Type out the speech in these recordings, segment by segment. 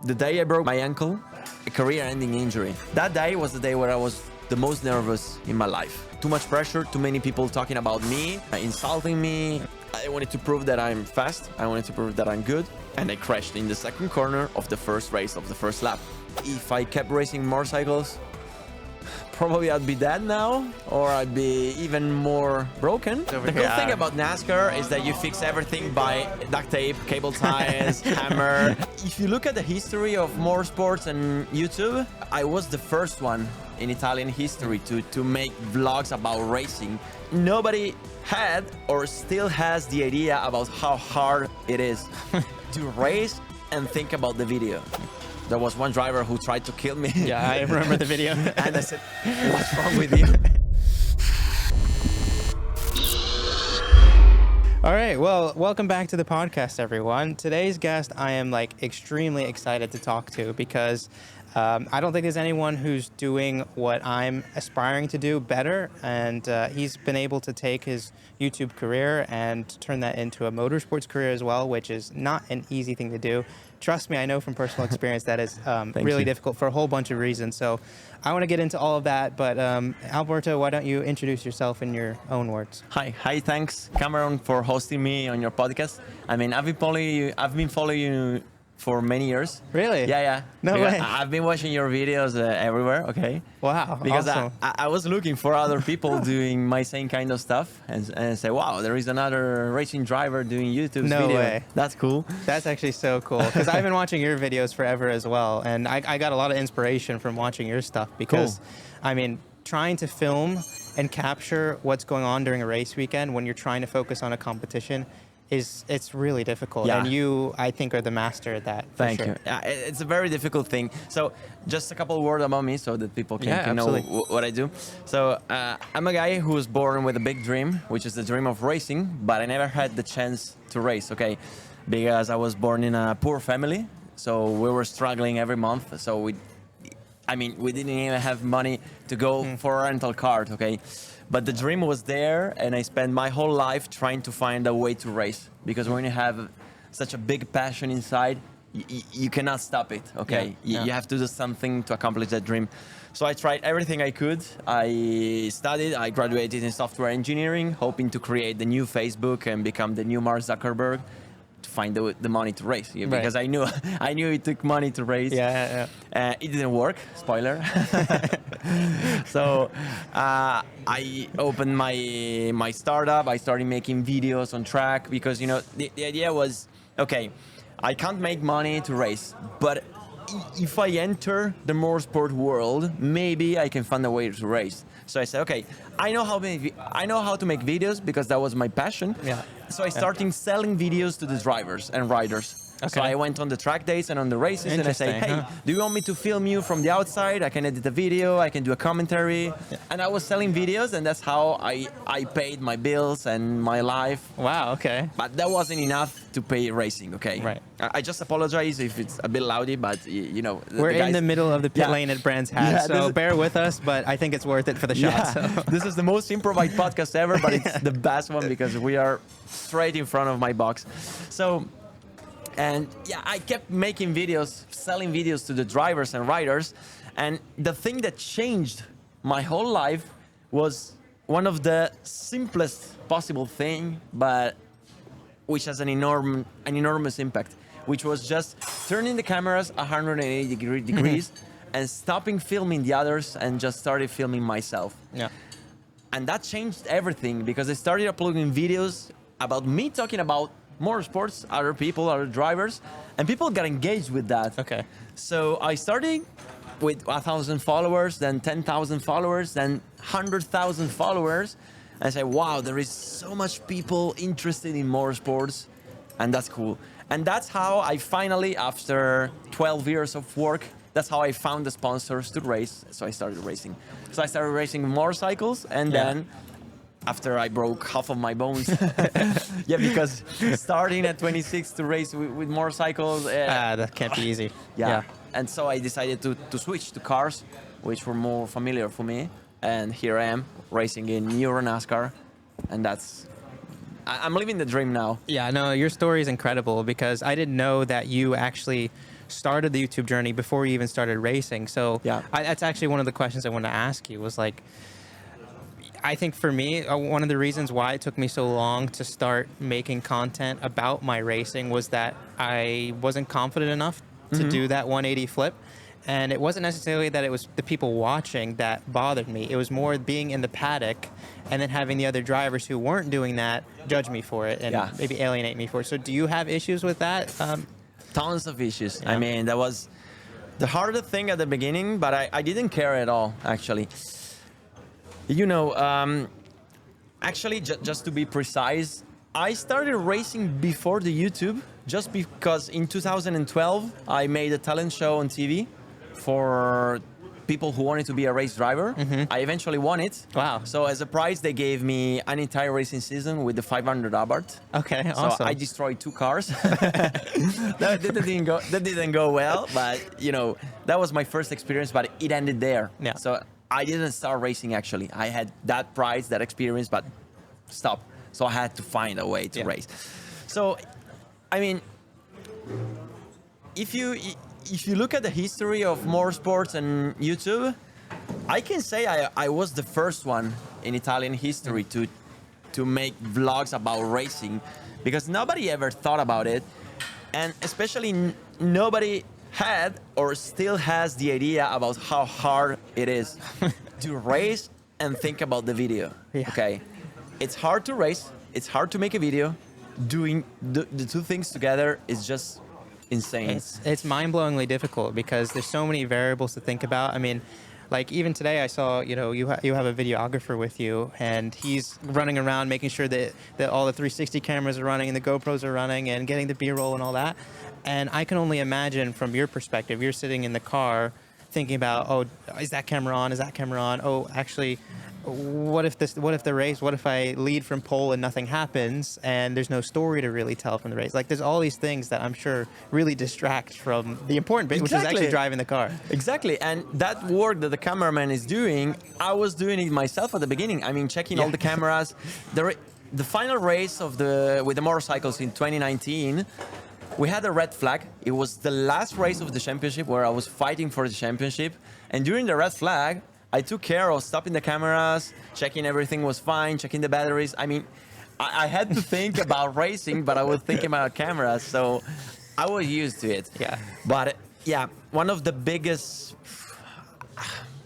the day I broke my ankle, a career-ending injury. That day was the day where I was the most nervous in my life. Too much pressure, too many people talking about me, insulting me. I wanted to prove that I'm fast. I wanted to prove that I'm good. And I crashed in the second corner of the first race of the first lap. If I kept racing motorcycles, probably I'd be dead now, or I'd be even more broken. The cool thing about NASCAR is that you fix everything by duct tape, cable ties, hammer. If you look at the history of motorsports and YouTube, I was the first one in Italian history to make vlogs about racing. Nobody had or still has the idea about how hard it is to race and think about the video. There was one driver who tried to kill me. Yeah, I remember the video. And I said, what's wrong with you? All right, well, welcome back to the podcast, everyone. Today's guest, I am extremely excited to talk to because I don't think there's anyone who's doing what I'm aspiring to do better. And he's been able to take his YouTube career and turn that into a motorsports career as well, which is not an easy thing to do. Trust me, I know from personal experience that is really difficult for a whole bunch of reasons. So I want to get into all of that. But Alberto, why don't you introduce yourself in your own words? Hi, thanks, Cameron, for hosting me on your podcast. I mean, I've been following you for many years. Really? Yeah. No way. I've been watching your videos everywhere, okay? Wow, because awesome. I was looking for other people doing my same kind of stuff and I say, wow, there is another racing driver doing YouTube's No video. way. That's cool. That's actually so cool because I've been watching your videos forever as well. And I got a lot of inspiration from watching your stuff because, I mean, trying to film and capture what's going on during a race weekend when you're trying to focus on a competition it's really difficult. Yeah. And you, I think, are the master at that. Thank you. It's a very difficult thing. So just a couple of words about me so that people can know what I do. So I'm a guy who was born with a big dream, which is the dream of racing, but I never had the chance to race, okay? Because I was born in a poor family, so we were struggling every month. So we didn't even have money to go for a rental car, okay? But the dream was there, and I spent my whole life trying to find a way to race. Because when you have such a big passion inside, you cannot stop it, okay? You have to do something to accomplish that dream. So I tried everything I could. I studied, I graduated in software engineering, hoping to create the new Facebook and become the new Mark Zuckerberg. To find the money to race, because I knew it took money to race. Yeah. It didn't work. Spoiler. So I opened my startup. I started making videos on track because the idea was, okay, I can't make money to race, but if I enter the motorsport world, maybe I can find a way to race. So I said, okay, I know how to make videos because that was my passion. Yeah. So I started selling videos to the drivers and riders. Okay. So I went on the track days and on the races and I say, hey, do you want me to film you from the outside? I can edit a video, I can do a commentary. Yeah. And I was selling videos and that's how I paid my bills and my life. Wow, okay. But that wasn't enough to pay racing, okay? Right. I just apologize if it's a bit loudy, but We're in the middle of the pit lane at Brand's hat, so bear with us, but I think it's worth it for the shot. So. This is the most improvised podcast ever, but it's the best one because we are straight in front of my box. So, and I kept making videos, selling videos to the drivers and riders. And the thing that changed my whole life was one of the simplest possible thing, but which has an enormous impact, which was just turning the cameras 180 degrees and stopping filming the others and just started filming myself. Yeah. And that changed everything because I started uploading videos about me talking about motorsports, other people, other drivers, and people got engaged with that. Okay. So I started with 1,000 followers, then 10,000 followers, then 100,000 followers. And I said, wow, there is so much people interested in motorsports, and that's cool. And that's how I finally, after 12 years of work, that's how I found the sponsors to race. So I started racing. So I started racing motorcycles, and then after I broke half of my bones. Because starting at 26 to race with motorcycles. That can't be easy. Yeah. And so I decided to switch to cars, which were more familiar for me. And here I am, racing in European Nascar. And I'm living the dream now. Yeah, no, your story is incredible because I didn't know that you actually started the YouTube journey before you even started racing. So Yeah. that's actually one of the questions I wanted to ask you was like, I think for me, one of the reasons why it took me so long to start making content about my racing was that I wasn't confident enough to do that 180 flip. And it wasn't necessarily that it was the people watching that bothered me. It was more being in the paddock and then having the other drivers who weren't doing that judge me for it and maybe alienate me for it. So do you have issues with that? Tons of issues. Yeah. I mean, that was the hardest thing at the beginning, but I didn't care at all, actually. You know, actually, just to be precise, I started racing before the YouTube, just because in 2012, I made a talent show on TV for people who wanted to be a race driver. I eventually won it. Wow. So as a prize, they gave me an entire racing season with the 500 Abarth. Okay, So awesome. I destroyed 2 cars. that didn't go well, but you know, that was my first experience, but it ended there. Yeah. So I didn't start racing actually. I had that prize, that experience, but stop. So I had to find a way to race. So, I mean, if you look at the history of motorsports and YouTube, I can say I was the first one in Italian history to make vlogs about racing, because nobody ever thought about it, and especially nobody had or still has the idea about how hard it is to race and think about the video. Yeah. Okay, it's hard to race, it's hard to make a video. Doing the two things together is just insane. It's mind-blowingly difficult because there's so many variables to think about. I mean, like even today I saw, you know, you have a videographer with you, and he's running around making sure that all the 360 cameras are running and the GoPros are running and getting the B-roll and all that. And I can only imagine from your perspective, you're sitting in the car thinking about, oh, is that camera on? Is that camera on? Oh, actually, what if I lead from pole and nothing happens and there's no story to really tell from the race? Like, there's all these things that I'm sure really distract from the important bit, which is actually driving the car. Exactly, and that work that the cameraman is doing, I was doing it myself at the beginning. I mean, checking all the cameras. The final race with the motorcycles in 2019, we had a red flag. It was the last race of the championship where I was fighting for the championship, and during the red flag, I took care of stopping the cameras, checking everything was fine, checking the batteries. I mean, I had to think about racing, but I was thinking about cameras, so I was used to it. Yeah. But yeah, one of the biggest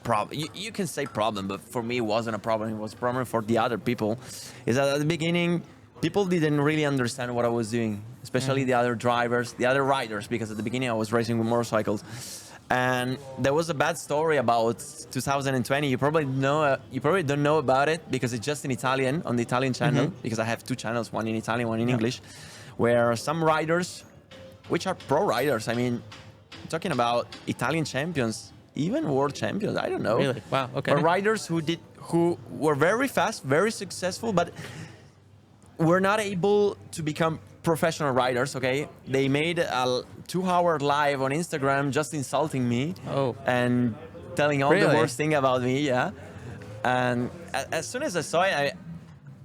problem, you can say problem, but for me it wasn't a problem, it was a problem for the other people, is that at the beginning, people didn't really understand what I was doing, especially the other drivers, the other riders, because at the beginning I was racing with motorcycles. And there was a bad story about 2020. You probably don't know about it because it's just in Italian on the Italian channel, because I have 2 channels, one in Italian, one in English, where some riders, which are pro riders, I mean, talking about Italian champions, even world champions, I don't know. Really? Wow. Okay. But riders who were very fast, very successful, but were not able to become professional riders. Okay, they made a 2-hour live on Instagram just insulting me and telling all the worst thing about me. Yeah, and as soon as I saw it,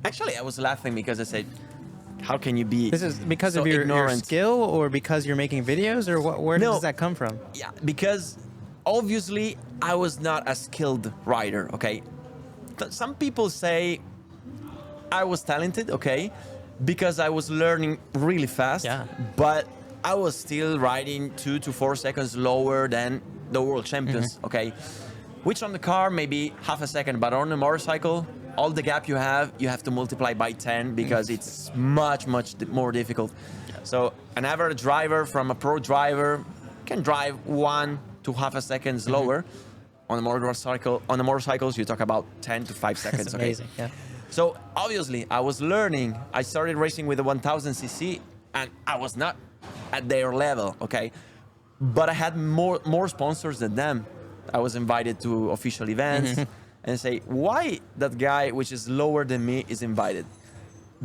I was laughing because I said, how can you be This is because so of your ignorant? skill, or because you're making videos, or where No. does that come from? Yeah, because obviously I was not a skilled rider. Okay, some people say I was talented. Okay, because I was learning really fast. Yeah. But I was still riding 2 to 4 seconds lower than the world champions. Okay, which on the car maybe half a second, but on a motorcycle, all the gap you have to multiply by 10 because it's much more difficult. So an average driver from a pro driver can drive 1 to half a second slower. On the motorcycles, you talk about 10 to 5 seconds. That's amazing. Okay? Yeah. So obviously, I was learning. I started racing with a 1000cc, and I was not at their level, okay? But I had more sponsors than them. I was invited to official events, and say, why that guy, which is lower than me, is invited?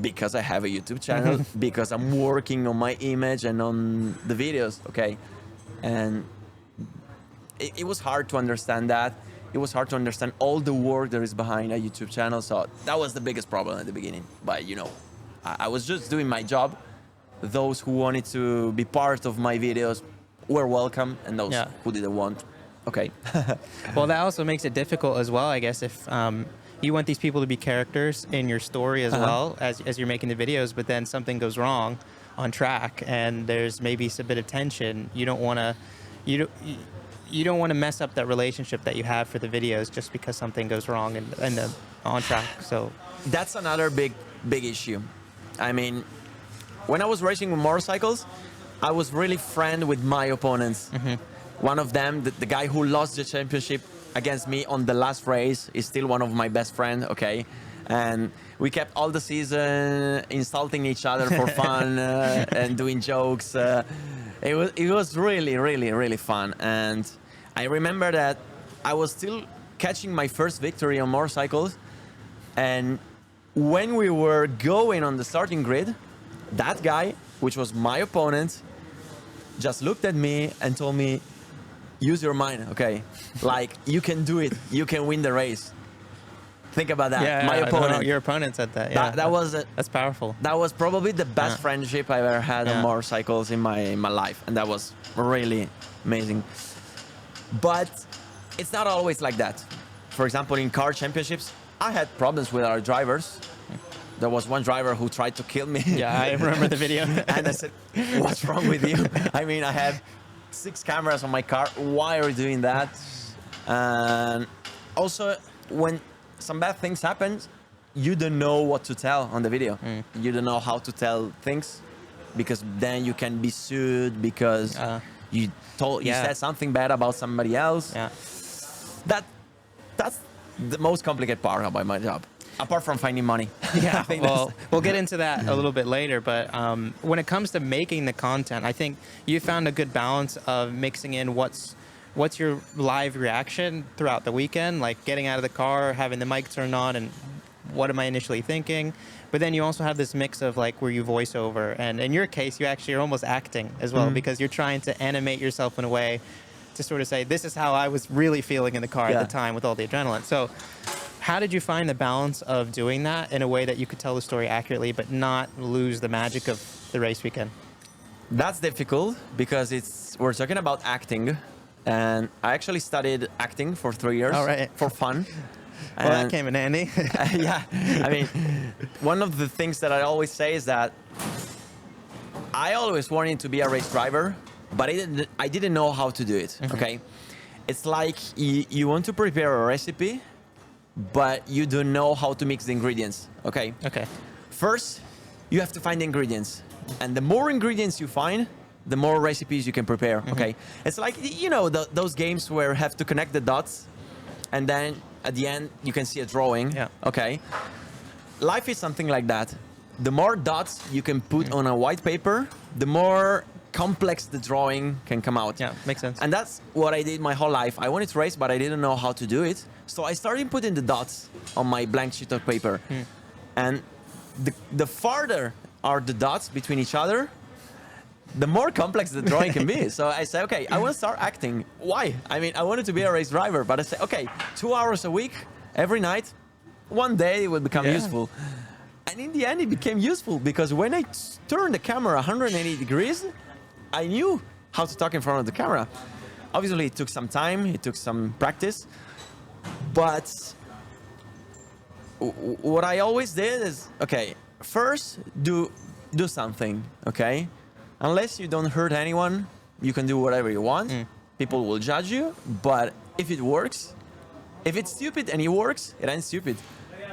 Because I have a YouTube channel, because I'm working on my image and on the videos, okay? And it was hard to understand that. It was hard to understand all the work there is behind a YouTube channel. So that was the biggest problem at the beginning. But you know, I was just doing my job. Those who wanted to be part of my videos were welcome, and those Yeah. who didn't want, okay. Well, that also makes it difficult as well, I guess, if you want these people to be characters in your story as well as you're making the videos, but then something goes wrong on track and there's maybe a bit of tension. You don't want to, you don't want to mess up that relationship that you have for the videos just because something goes wrong in the on track. So that's another big issue. I mean, when I was racing with motorcycles, I was really friend with my opponents. One of them, the guy who lost the championship against me on the last race, is still one of my best friends, okay? And we kept all the season insulting each other for fun and doing jokes. It was really, really, really fun. And I remember that I was still catching my first victory on motorcycles. And when we were going on the starting grid, that guy, which was my opponent, just looked at me and told me, use your mind, okay? Like, you can do it. You can win the race. Think about that. yeah, My opponent. your opponent said that. Yeah, That was that's powerful. That was probably the best friendship I ever had on motorcycles in my life, and that was really amazing. But it's not always like that. For example, in car championships, I had problems with our drivers. There was one driver who tried to kill me. Yeah, I remember the video. And I said, what's wrong with you? I mean, I have 6 cameras on my car. Why are you doing that? And also, when some bad things happen, you don't know what to tell on the video. You don't know how to tell things, because then you can be sued because you said something bad about somebody else. Yeah. That's the most complicated part about my job, apart from finding money. Yeah, well, we'll get into that a little bit later, but when it comes to making the content, I think you found a good balance of mixing in what's your live reaction throughout the weekend, like getting out of the car, having the mic turned on, and what am I initially thinking? But then you also have this mix of like where you voice over, and in your case, you actually are almost acting as well, because you're trying to animate yourself in a way to sort of say, this is how I was really feeling in the car at the time with all the adrenaline. So how did you find the balance of doing that in a way that you could tell the story accurately, but not lose the magic of the race weekend? That's difficult because we're talking about acting, and I actually studied acting for 3 years for fun. Well, that came in handy. Yeah, I mean, one of the things that I always say is that I always wanted to be a race driver, but I didn't know how to do it, okay? It's like you want to prepare a recipe, but you don't know how to mix the ingredients, okay? Okay. First, you have to find the ingredients. And the more ingredients you find, the more recipes you can prepare, okay? It's like, you know, those games where you have to connect the dots, and then at the end, you can see a drawing, okay? Life is something like that. The more dots you can put on a white paper, the more complex the drawing can come out. Yeah, makes sense. And that's what I did my whole life. I wanted to race, but I didn't know how to do it. So I started putting the dots on my blank sheet of paper. And the farther are the dots between each other, the more complex the drawing can be. So I said, okay, I want to start acting. Why? I mean, I wanted to be a race driver, but I said, okay, 2 hours a week, every night, one day it will become useful. And in the end, it became useful because when I turned the camera 180 degrees, I knew how to talk in front of the camera. Obviously, it took some time, it took some practice, but what I always did is, okay, first do something, okay? Unless you don't hurt anyone, you can do whatever you want. People will judge you, but if it works, if it's stupid and it works, it ain't stupid.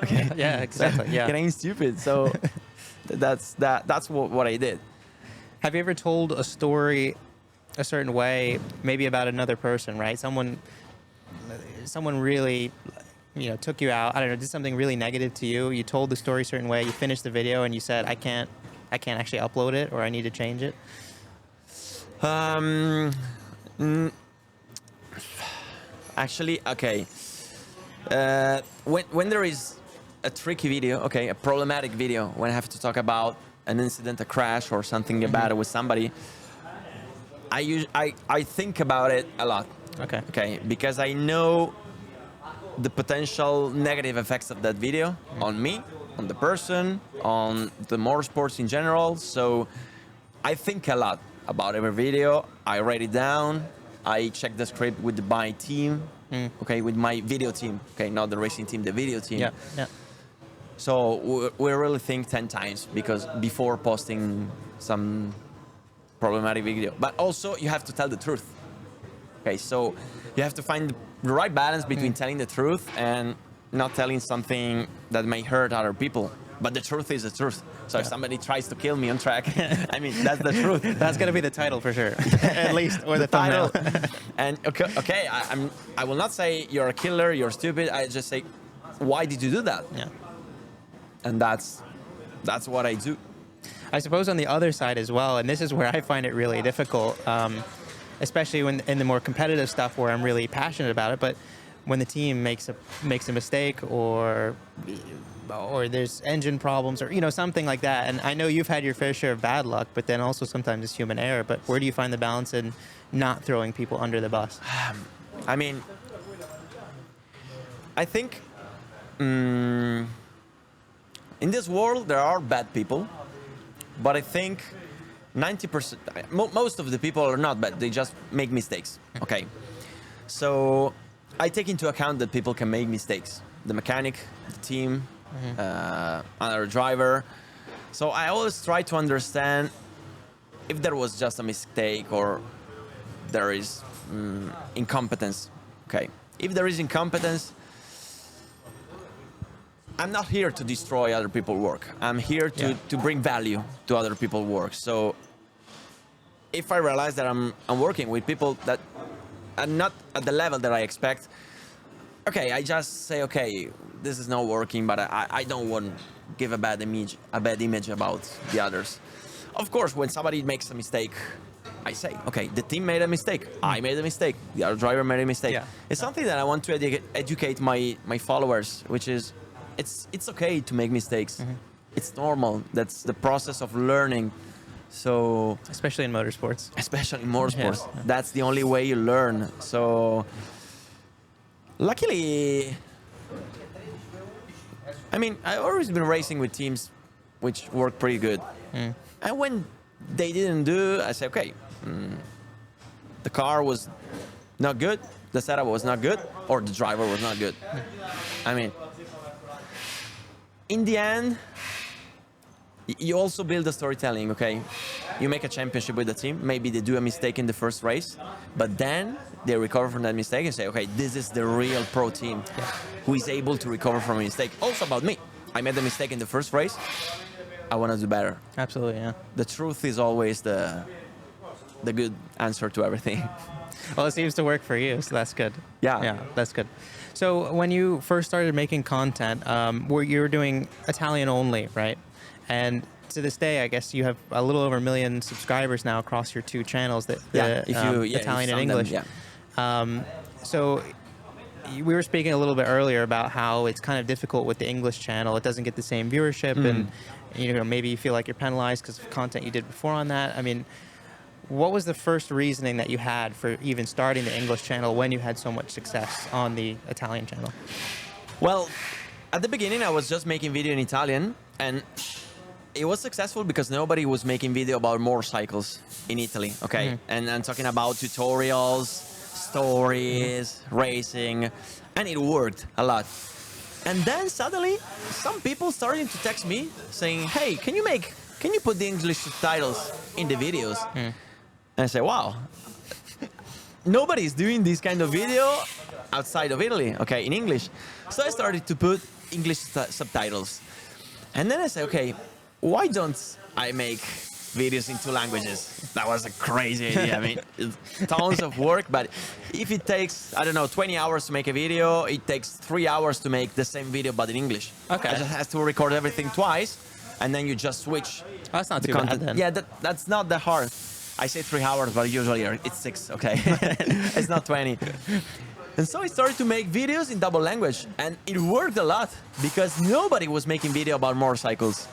Okay. Yeah, exactly. Yeah. It ain't stupid. So that's what I did. Have you ever told a story a certain way, maybe about another person, right? Someone really, you know, took you out, I don't know, did something really negative to you. You told the story a certain way, you finished the video and you said, I can't actually upload it, or I need to change it? Actually, okay. When there is a tricky video, okay, a problematic video, when I have to talk about an incident, a crash, or something bad with somebody, I think about it a lot. Okay. Okay, because I know the potential negative effects of that video on me, on the person, on the motorsports in general. So I think a lot. about every video. I write it down. I check the script with my team, okay, with my video team, okay, not the racing team, the video team. Yeah, yeah. So we really think 10 times because before posting some problematic video. But also you have to tell the truth. Okay, so you have to find the right balance between telling the truth and not telling something that may hurt other people. But the truth is the truth. So if somebody tries to kill me on track, I mean, that's the truth. That's gonna be the title for sure, at least, or the thumbnail. And okay, I will not say you're a killer, you're stupid. I just say, why did you do that? Yeah. And that's what I do. I suppose on the other side as well, and this is where I find it really difficult, especially when in the more competitive stuff where I'm really passionate about it. But when the team makes a mistake or there's engine problems or something like that, and I know you've had your fair share of bad luck, but then also sometimes it's human error. But where do you find the balance in not throwing people under the bus? I mean, I think in this world there are bad people, but I think 90%, most of the people are not bad. They just make mistakes. Okay, so I take into account that people can make mistakes. The mechanic, the team, another driver. So I always try to understand if there was just a mistake or there is incompetence. Okay, if there is incompetence, I'm not here to destroy other people's work. I'm here to bring value to other people's work. So if I realize that I'm working with people that are not at the level that I expect, okay, I just say, okay, this is not working, but I don't want to give a bad image about the others. Of course, when somebody makes a mistake, I say, okay, the team made a mistake, I made a mistake, the other driver made a mistake. Yeah. It's something that I want to educate my followers, which is, it's okay to make mistakes. It's normal. That's the process of learning. So especially in motorsports. Especially in motorsports. Yeah. That's the only way you learn. So luckily, I mean, I've always been racing with teams which work pretty good. And when they didn't do, I say, okay, the car was not good, the setup was not good, or the driver was not good. I mean, in the end, you also build the storytelling, okay? You make a championship with the team. Maybe they do a mistake in the first race, but then they recover from that mistake and say, okay, this is the real pro team who is able to recover from a mistake. Also about me. I made a mistake in the first race. I want to do better. Absolutely, yeah. The truth is always the good answer to everything. Well, it seems to work for you, so that's good. Yeah. Yeah, that's good. So when you first started making content, where you were doing Italian only, right? And to this day, I guess you have a little over 1 million subscribers now across your two channels, Italian and English. So we were speaking a little bit earlier about how it's kind of difficult with the English channel. It doesn't get the same viewership, and maybe you feel like you're penalized because of content you did before on that. I mean, what was the first reasoning that you had for even starting the English channel when you had so much success on the Italian channel? Well, at the beginning, I was just making video in Italian, and it was successful because nobody was making video about motorcycles in Italy, okay? And I'm talking about tutorials, stories, racing, and it worked a lot. And then suddenly, some people started to text me saying, hey, can you put the English subtitles in the videos? And I say, wow, nobody's doing this kind of video outside of Italy, okay, in English. So I started to put English subtitles. And then I say, okay, why don't I make videos in 2 languages? That was a crazy idea. I mean, it's tons of work, but if it takes, I don't know, 20 hours to make a video, it takes 3 hours to make the same video, but in English. Okay. I just have to record everything twice, and then you just switch. That's not too bad then. Yeah, that's not that hard. I say 3 hours, but usually it's 6, okay? It's not 20. And so I started to make videos in double language, and it worked a lot because nobody was making video about motorcycles.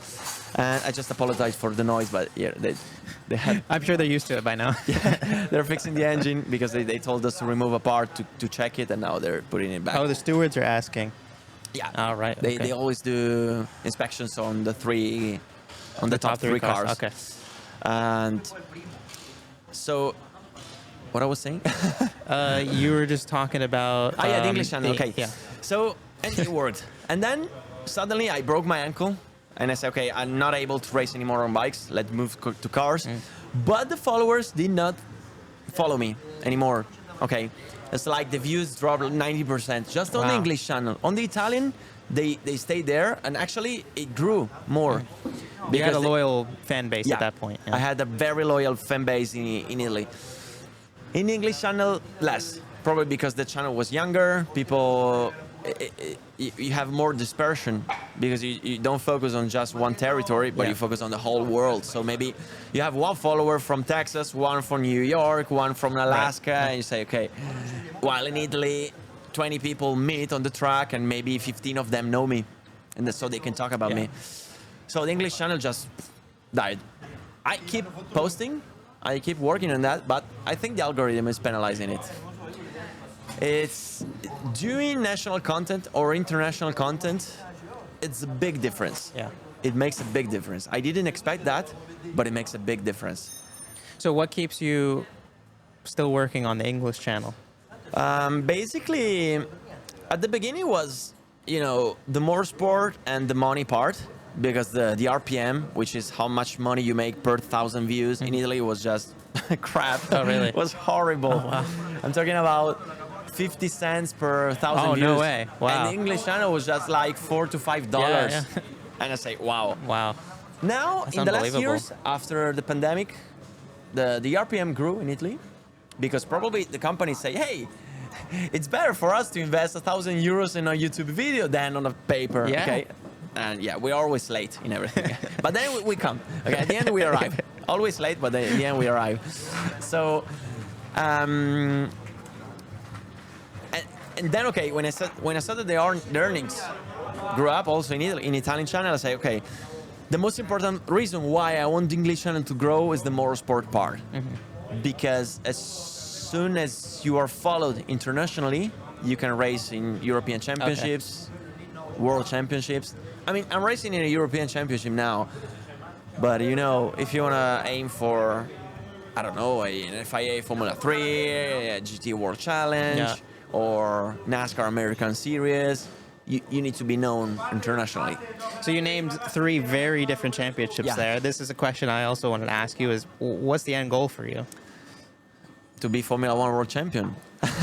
And I just apologize for the noise, but yeah, they had... I'm sure they're used to it by now. Yeah, they're fixing the engine because they told us to remove a part to check it, and now they're putting it back. Oh, the stewards are asking. Yeah. All right. They always do inspections on the top three cars. Okay. And So, what I was saying? You were just talking about. Yeah, the English channel. Okay. Yeah. So, and it worked. And then suddenly I broke my ankle, and I said, okay, I'm not able to race anymore on bikes. Let's move to cars. But the followers did not follow me anymore. Okay. It's like the views dropped 90% just on the English channel. On the Italian, they stayed there, and actually it grew more. You had a loyal fan base at that point. Yeah. I had a very loyal fan base in Italy. In the English channel, less. Probably because the channel was younger. People, you have more dispersion because you don't focus on just one territory, but you focus on the whole world. So maybe you have one follower from Texas, one from New York, one from Alaska, and you say, okay, while in Italy, 20 people meet on the track and maybe 15 of them know me, and so they can talk about me. So the English channel just died. I keep posting, I keep working on that, but I think the algorithm is penalizing it. It's doing national content or international content, it's a big difference. Yeah. It makes a big difference. I didn't expect that, but it makes a big difference. So what keeps you still working on the English channel? Basically, at the beginning was, the motorsport and the money part, because the RPM, which is how much money you make per 1,000 views, in Italy was just crap. Oh, really? It was horrible. Oh, wow. I'm talking about 50 cents per 1,000 views. Oh, no way. Wow. And the English channel was just like $4 to $5. Yeah. And I say, wow. Wow. Now, That's in the last unbelievable. years, after the pandemic, the RPM grew in Italy because probably the companies say, hey, it's better for us to invest 1,000 euros in a YouTube video than on a paper. Yeah. Okay? And yeah, we're always late in everything. But then we come. Okay, at the end we arrive. Always late, but then in the end we arrive. So, and then okay, when I saw that the earnings grew up also in Italy, in Italian channel, I say, okay, the most important reason why I want the English channel to grow is the motorsport part, because as soon as you are followed internationally, you can race in European Championships, World Championships. I mean, I'm racing in a European Championship now, but if you want to aim for, I don't know, an FIA Formula 3, a GT World Challenge, or NASCAR American Series, you need to be known internationally. So you named 3 very different championships there. This is a question I also wanted to ask you is, what's the end goal for you? To be Formula 1 World Champion.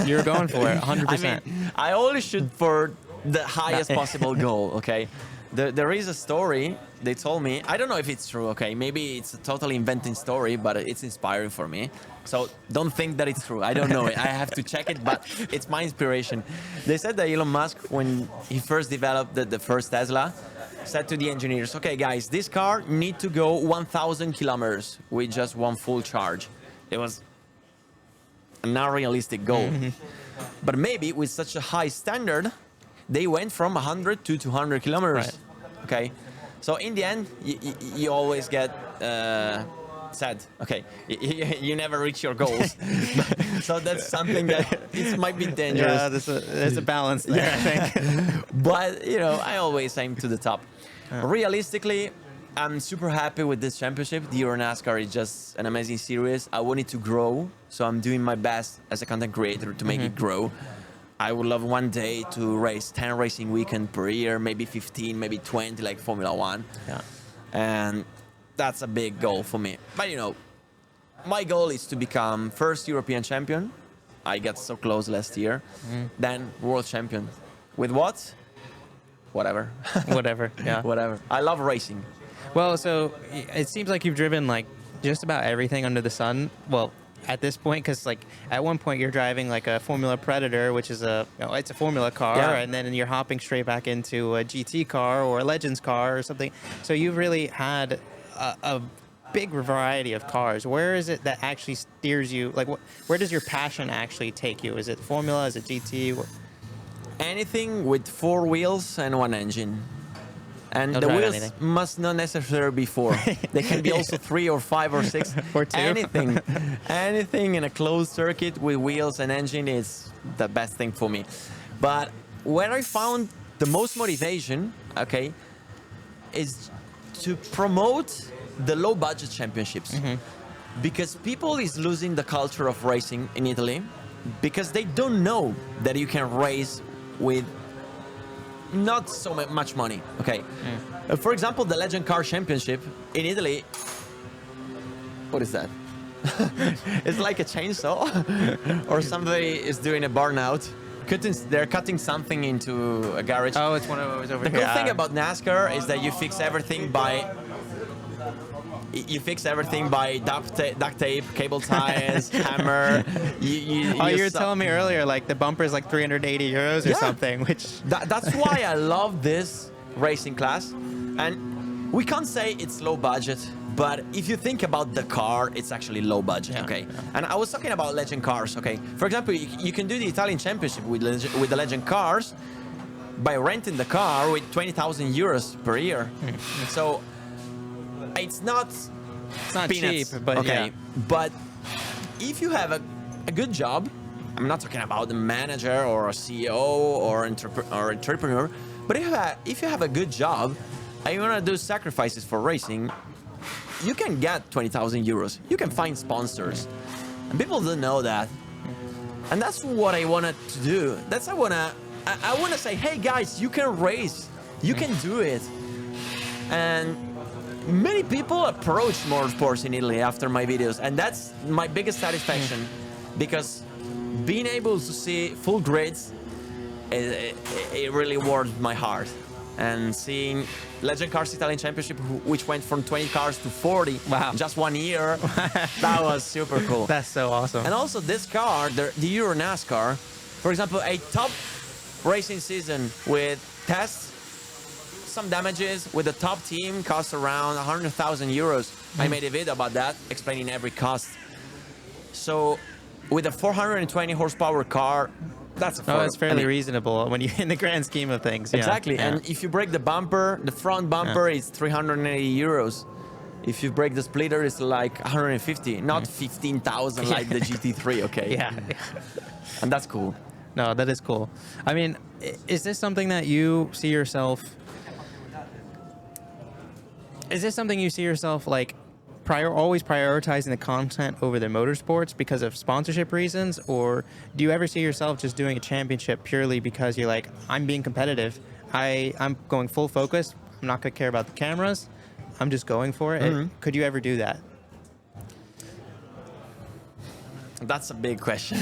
You're going for it, 100%. I mean, I always shoot for the highest possible goal, okay? There is a story they told me. I don't know if it's true, okay? Maybe it's a totally inventing story, but it's inspiring for me. So don't think that it's true. I don't know it. I have to check it, but it's my inspiration. They said that Elon Musk, when he first developed the first Tesla, said to the engineers, okay, guys, this car need to go 1,000 kilometers with just one full charge. It was an unrealistic goal. But maybe with such a high standard, they went from 100 to 200 kilometers. Right. Okay, so in the end, you always get sad. Okay, you never reach your goals. So that's something that it might be dangerous. Yeah, there's a balance there, I think. But I always aim to the top. Realistically, I'm super happy with this championship. The European Nascar is just an amazing series. I want it to grow, so I'm doing my best as a content creator to make it grow. I would love one day to race 10 racing weekends per year, maybe 15, maybe 20, like Formula 1. Yeah. And that's a big goal for me. But my goal is to become first European champion. I got so close last year. Then world champion. With what? Whatever. Whatever, yeah. Whatever. I love racing. Well, so it seems like you've driven like just about everything under the sun. Well, at this point, because like at one point you're driving like a Formula Predator, which is it's a Formula car, and then you're hopping straight back into a GT car or a Legends car or something. So you've really had a big variety of cars. Where is it that actually steers you? Like, where does your passion actually take you? Is it Formula? Is it GT? Anything with 4 wheels and 1 engine. And the wheels must not necessarily be 4. They can be also 3 or 5 or 6. Or 2. Anything in a closed circuit with wheels and engine is the best thing for me. But where I found the most motivation, okay, is to promote the low budget championships. because people is losing the culture of racing in Italy because they don't know that you can race with not so much money. Okay. For example, the Legend Car Championship in Italy. What is that? It's like a chainsaw, or somebody is doing a burnout. They're cutting something into a garage. Oh, it's one of those over the here. The cool thing about NASCAR is that you fix everything by duct tape, cable ties, hammer. You were telling me earlier, like the bumper is like 380 euros or something, which... That's why I love this racing class. And we can't say it's low budget, but if you think about the car, it's actually low budget, okay? Yeah. And I was talking about legend cars, okay? For example, you can do the Italian Championship with the legend cars by renting the car with 20,000 euros per year. So it's not peanuts, cheap, but okay. Yeah. But if you have a good job, I'm not talking about a manager or a CEO or entrepreneur, but if you have a good job and you want to do sacrifices for racing, you can get 20,000 euros. You can find sponsors, and people don't know that. And that's what I wanted to do. I want to say, hey guys, you can race, you can do it. And many people approach motorsports in Italy after my videos, and that's my biggest satisfaction, because being able to see full grids, it really warmed my heart. And seeing Legend Cars Italian Championship, which went from 20 cars to 40 in just 1 year, that was super cool. That's so awesome. And also this car, the Euro Nascar, for example, a top racing season with tests, some damages with the top team costs around 100,000 euros. I made a video about that, explaining every cost. So with a 420 horsepower car, that's fairly reasonable when you in the grand scheme of things. Exactly. Yeah. And if you break the bumper, the front bumper is 380 euros. If you break the splitter, it's like 150, not 15,000 like the GT3, okay? Yeah. And that's cool. No, that is cool. I mean, is this something that you see yourself... Is this something you see yourself like always prioritizing the content over the motorsports because of sponsorship reasons, or do you ever see yourself just doing a championship purely because you're like, I'm being competitive, I'm going full focus, I'm not going to care about the cameras, I'm just going for it? Could you ever do that? That's a big question.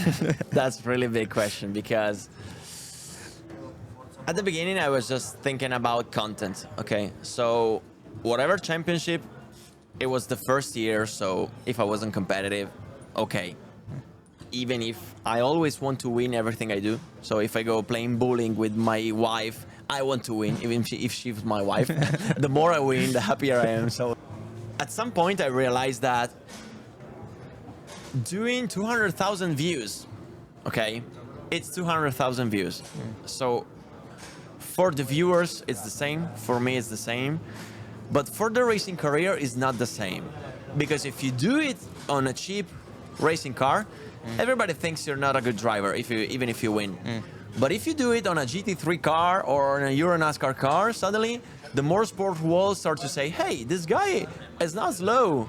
That's really a big question, because at the beginning I was just thinking about content, okay? So whatever championship, it was the first year, so if I wasn't competitive, okay. Even if I always want to win everything I do. So if I go playing bowling with my wife, I want to win, even if she's my wife. The more I win, the happier I am. So at some point I realized that doing 200,000 views, okay, it's 200,000 views. So for the viewers, it's the same. For me, it's the same. But for the racing career, it's not the same. Because if you do it on a cheap racing car, everybody thinks you're not a good driver, even if you win. But if you do it on a GT3 car or on a Euro NASCAR car, suddenly the motorsport world starts to say, hey, this guy is not slow.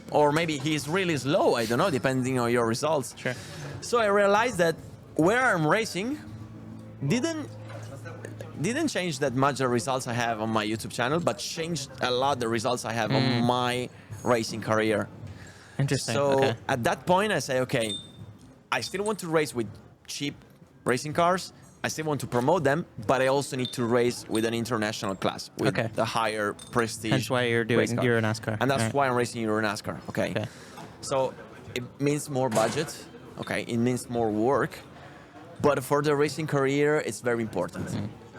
Or maybe he's really slow, I don't know, depending on your results. Sure. So I realized that where I'm racing didn't change that much the results I have on my YouTube channel, but changed a lot the results I have on my racing career. Interesting. So at that point I say, okay, I still want to race with cheap racing cars, I still want to promote them, but I also need to race with an international class, with the higher prestige. That's why you're doing Euro NASCAR. And that's why I'm racing Euro NASCAR, okay? So it means more budget, okay? It means more work, but for the racing career, it's very important.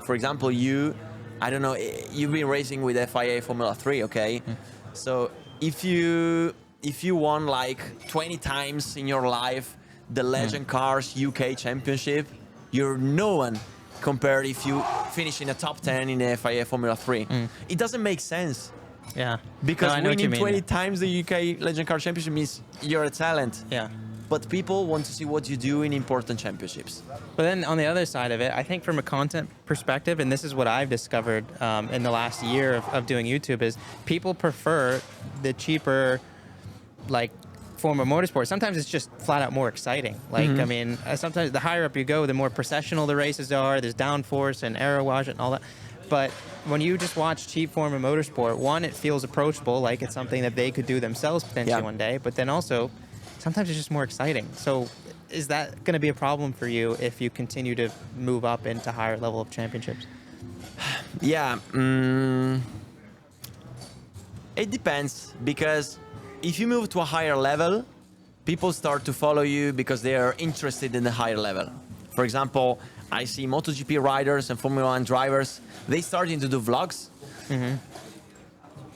For example, I don't know, you've been racing with FIA Formula 3, okay? So if you won like 20 times in your life the Legend Cars UK Championship, you're no one compared if you finish in the top 10 in the FIA Formula 3. It doesn't make sense. Yeah. Because winning 20 times the UK Legend Car Championship means you're a talent. Yeah. But people want to see what you do in important championships. But then on the other side of it, I think from a content perspective, and this is what I've discovered in the last year of doing YouTube, is people prefer the cheaper, like form of motorsport, sometimes it's just flat out more exciting. Like, I mean, sometimes the higher up you go, the more processional the races are. There's downforce and aero wash and all that. But when you just watch cheap form of motorsport, one, it feels approachable, like it's something that they could do themselves potentially one day. But then also, sometimes it's just more exciting. So is that going to be a problem for you if you continue to move up into higher level of championships? Yeah, it depends, because if you move to a higher level, people start to follow you because they are interested in the higher level. For example, I see MotoGP riders and Formula 1 drivers, they starting to do vlogs.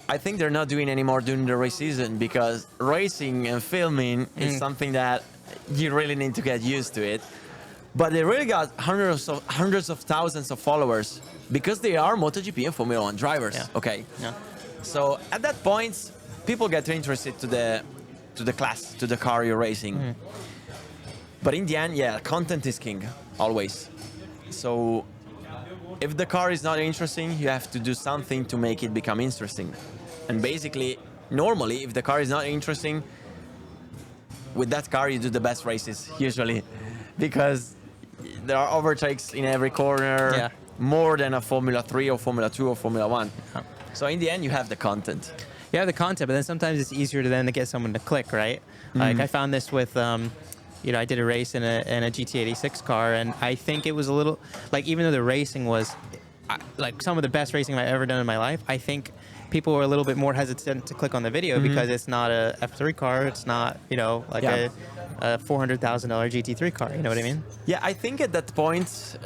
I think they're not doing anymore during the race season, because racing and filming is something that you really need to get used to it. But they really got hundreds of thousands of followers because they are MotoGP and Formula 1 drivers. Okay. So at that point, people get interested to the class, to the car you're racing. But in the end, yeah, content is king, always. So if the car is not interesting, you have to do something to make it become interesting. And basically, normally, if the car is not interesting, with that car you do the best races, usually. Because there are overtakes in every corner, more than a Formula 3 or Formula 2 or Formula 1. So in the end, you have the content. You have the content, but then sometimes it's easier to then to get someone to click, right? Like I found this with, you know, I did a race in a GT86 car, and I think it was a little, like, even though the racing was like some of the best racing I've ever done in my life, I think people were a little bit more hesitant to click on the video because it's not a F3 car, it's not, you know, like a $400,000 GT3 car, you know what I mean? Yeah, I think at that point,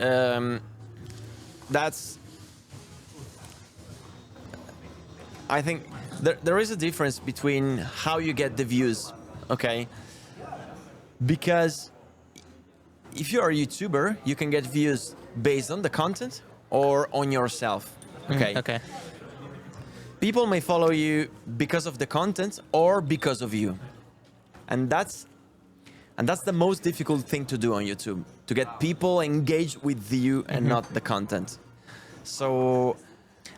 I think there is a difference between how you get the views, okay? Because if you're a YouTuber, you can get views based on the content or on yourself, okay? Okay. People may follow you because of the content or because of you. And that's the most difficult thing to do on YouTube, to get people engaged with you and not the content. So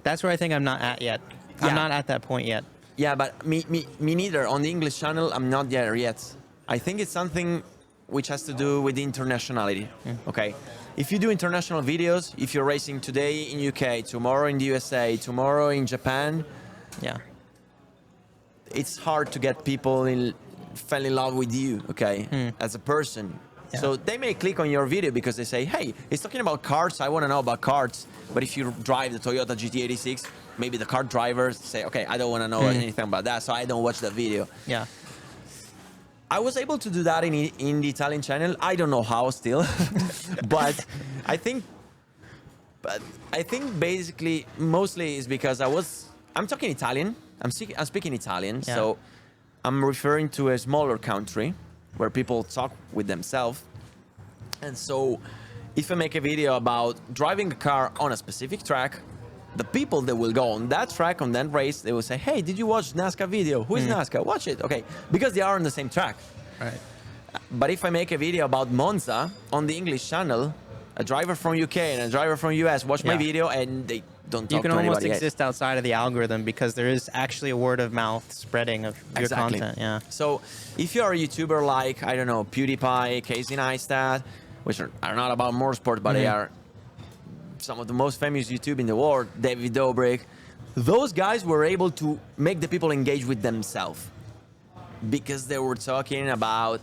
that's where I think I'm not at yet. I'm not at that point yet. Yeah, but me neither. On the English channel, I'm not there yet. I think it's something which has to do with internationality. Okay, if you do international videos, if you're racing today in UK, tomorrow in the USA, tomorrow in Japan, it's hard to get people fell in love with you, okay, as a person. So they may click on your video because they say, hey, he's talking about cars, I want to know about cars. But if you drive the Toyota GT86, maybe the car drivers say, okay, I don't want to know anything about that, so I don't watch that video. Yeah. I was able to do that in the Italian channel. I don't know how still, but I think basically mostly is because I'm talking Italian. I'm speaking Italian, so I'm referring to a smaller country where people talk with themselves. And so if I make a video about driving a car on a specific track, the people that will go on that track, on that race, they will say, hey, did you watch Nascar video? Who is Nascar? Watch it. Okay, because they are on the same track. Right. But if I make a video about Monza on the English channel, a driver from UK and a driver from US watch my video and they don't talk to anybody. You can almost else. exist outside of the algorithm because there is actually a word of mouth spreading of your content. Yeah. So if you're a YouTuber like, I don't know, PewDiePie, Casey Neistat, which are not about motorsport, but they are some of the most famous YouTube in the world, David Dobrik, those guys were able to make the people engage with themselves because they were talking about,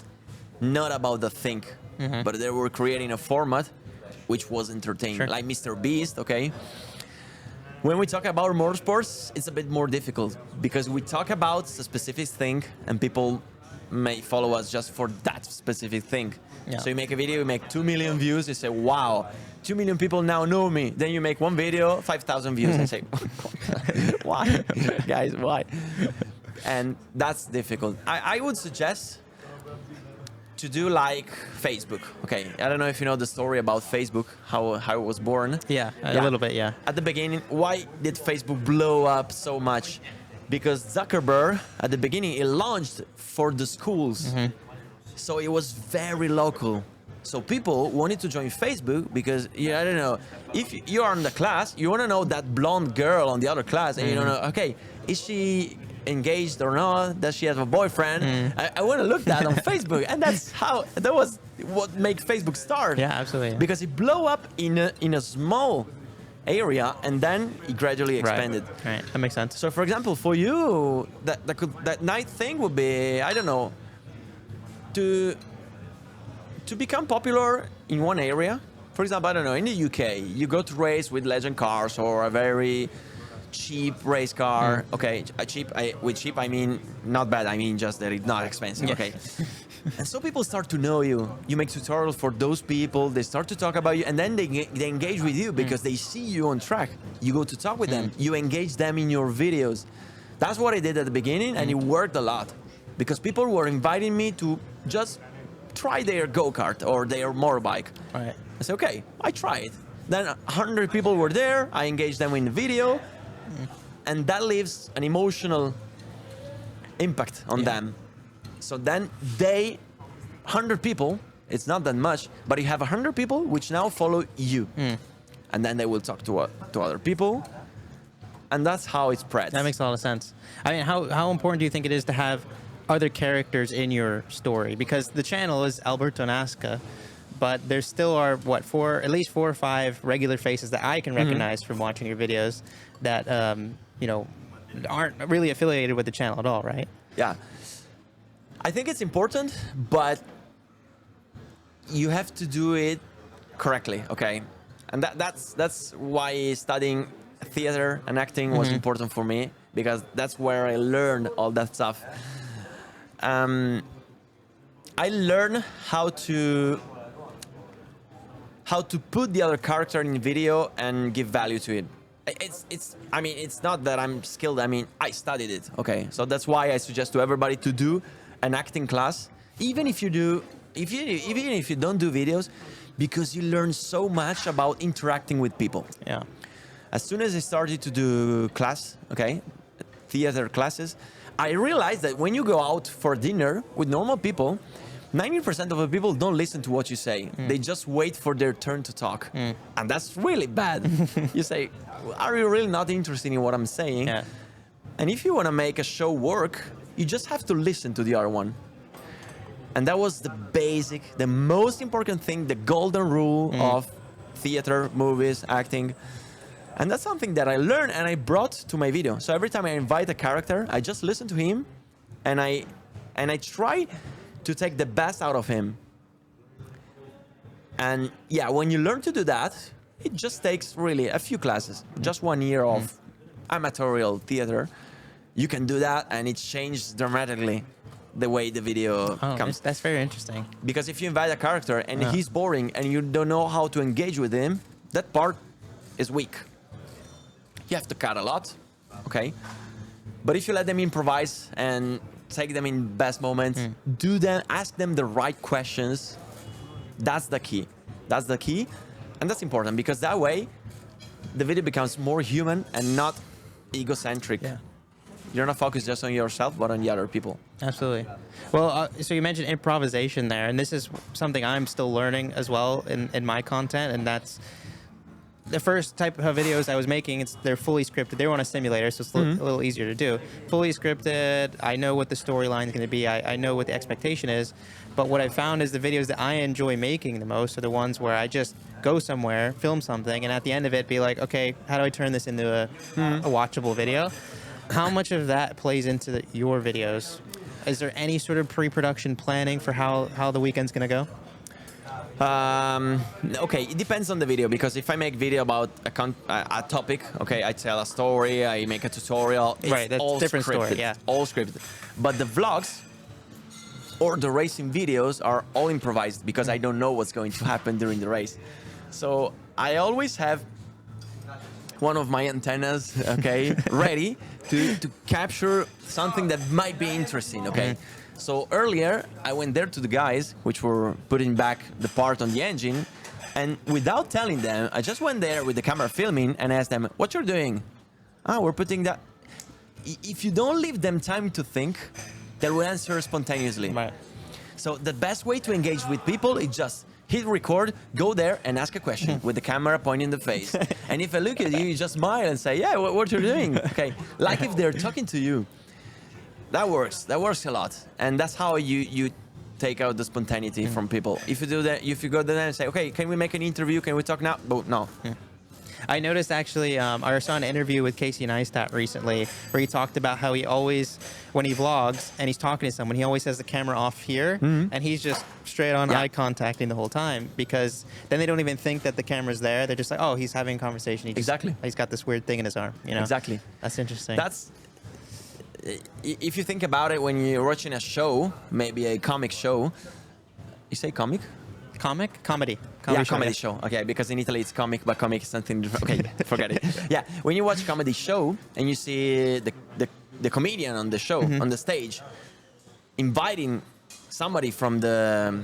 not about the thing, but they were creating a format which was entertaining, like Mr. Beast, okay? When we talk about motorsports, it's a bit more difficult because we talk about a specific thing and people may follow us just for that specific thing. So you make a video, you make 2 million views, you say, wow, 2 million people now know me. Then you make one video, 5,000 views. I say, why? Guys, why? And that's difficult. I would suggest to do like Facebook. Okay, I don't know if you know the story about Facebook, how it was born. Yeah, a little bit, yeah. At the beginning, why did Facebook blow up so much? Because Zuckerberg, at the beginning, it launched for the schools. So it was very local. So people wanted to join Facebook because, I don't know, if you're in the class, you want to know that blonde girl on the other class, and you don't know, okay, is she engaged or not? Does she have a boyfriend? I want to look that on Facebook, and that was what makes Facebook start. Yeah, absolutely. Because it blew up in a small area, and then it gradually expanded. Right, that makes sense. So, for example, for you, that night thing would be, I don't know, to become popular in one area. For example, I don't know, in the UK, you go to race with legend cars or a very cheap race car. Okay, with cheap I mean not bad. I mean just that it's not expensive. Okay. And so people start to know you. You make tutorials for those people. They start to talk about you, and then they engage with you because they see you on track. You go to talk with them. You engage them in your videos. That's what I did at the beginning, and it worked a lot because people were inviting me to just try their go-kart or their motorbike. Right. I said, okay, I try it. Then 100 people were there. I engaged them in the video, and that leaves an emotional impact on them. So then 100 people, it's not that much, but you have 100 people which now follow you. And then they will talk to other people, and that's how it spreads. That makes a lot of sense. I mean, how important do you think it is to have other characters in your story? Because the channel is Alberto Naska, but there still are, at least 4 or 5 regular faces that I can recognize from watching your videos that, aren't really affiliated with the channel at all, right? Yeah. I think it's important, but you have to do it correctly, okay? And that's why studying theater and acting was important for me, because that's where I learned all that stuff. I learned how to put the other character in video and give value to it. It's not that I'm skilled. I mean, I studied it, okay? So that's why I suggest to everybody to do an acting class, even if you don't do videos, because you learn so much about interacting with people. Yeah. As soon as I started to do theater classes, I realized that when you go out for dinner with normal people, 90% of the people don't listen to what you say. They just wait for their turn to talk. And that's really bad. You say, are you really not interested in what I'm saying? Yeah. And if you want to make a show work, you just have to listen to the other one. And that was the most important thing, the golden rule of theater, movies, acting. And that's something that I learned and I brought to my video. So every time I invite a character, I just listen to him and I try to take the best out of him. And yeah, when you learn to do that, it just takes really a few classes, just 1 year of amatorial theater. You can do that, and it changes dramatically the way the video comes. That's very interesting. Because if you invite a character and he's boring and you don't know how to engage with him, that part is weak. You have to cut a lot, okay? But if you let them improvise and take them in best moments, ask them the right questions, that's the key. That's the key, and that's important because that way the video becomes more human and not egocentric. Yeah. You're not focused just on yourself, but on the other people. Absolutely. Well, so you mentioned improvisation there, and this is something I'm still learning as well in my content, and that's the first type of videos I was making. They're fully scripted. They were on a simulator, so it's a little easier to do. Fully scripted. I know what the storyline is going to be. I know what the expectation is. But what I found is the videos that I enjoy making the most are the ones where I just go somewhere, film something, and at the end of it be like, okay, how do I turn this into a watchable video? How much of that plays into your videos? Is there any sort of pre-production planning for how the weekend's going to go? Okay, it depends on the video, because if I make video about a topic, okay, I tell a story, I make a tutorial, it's right, that's all different scripted, story, yeah. all scripted. But the vlogs or the racing videos are all improvised because I don't know what's going to happen during the race. So I always have one of my antennas, okay, ready to capture something that might be interesting, okay? So earlier, I went there to the guys, which were putting back the part on the engine, and without telling them, I just went there with the camera filming and asked them, what you're doing? We're putting that... If you don't leave them time to think, they will answer spontaneously. Right. So the best way to engage with people is just hit record, go there and ask a question with the camera pointing the face. And if I look at you, you just smile and say, yeah, what you're doing? Okay, like if they're talking to you. that works. That works a lot, and that's how you take out the spontaneity from people. If you do that, if you go to them and say, okay, can we make an interview? Can we talk now? But no. I noticed actually, I saw an interview with Casey Neistat recently where he talked about how he always, when he vlogs and he's talking to someone, he always has the camera off here and he's just straight on eye contacting the whole time, because then they don't even think that the camera's there. They're just like, oh, he's having a conversation. He's got this weird thing in his arm. You know? Exactly. That's interesting. That's, if you think about it, when you're watching a show, maybe a comic show, you say comic? Comedy show. Okay, because in Italy it's comic, but comic is something different. Okay, forget it. Yeah, when you watch a comedy show and you see the comedian on the show, on the stage, inviting somebody from the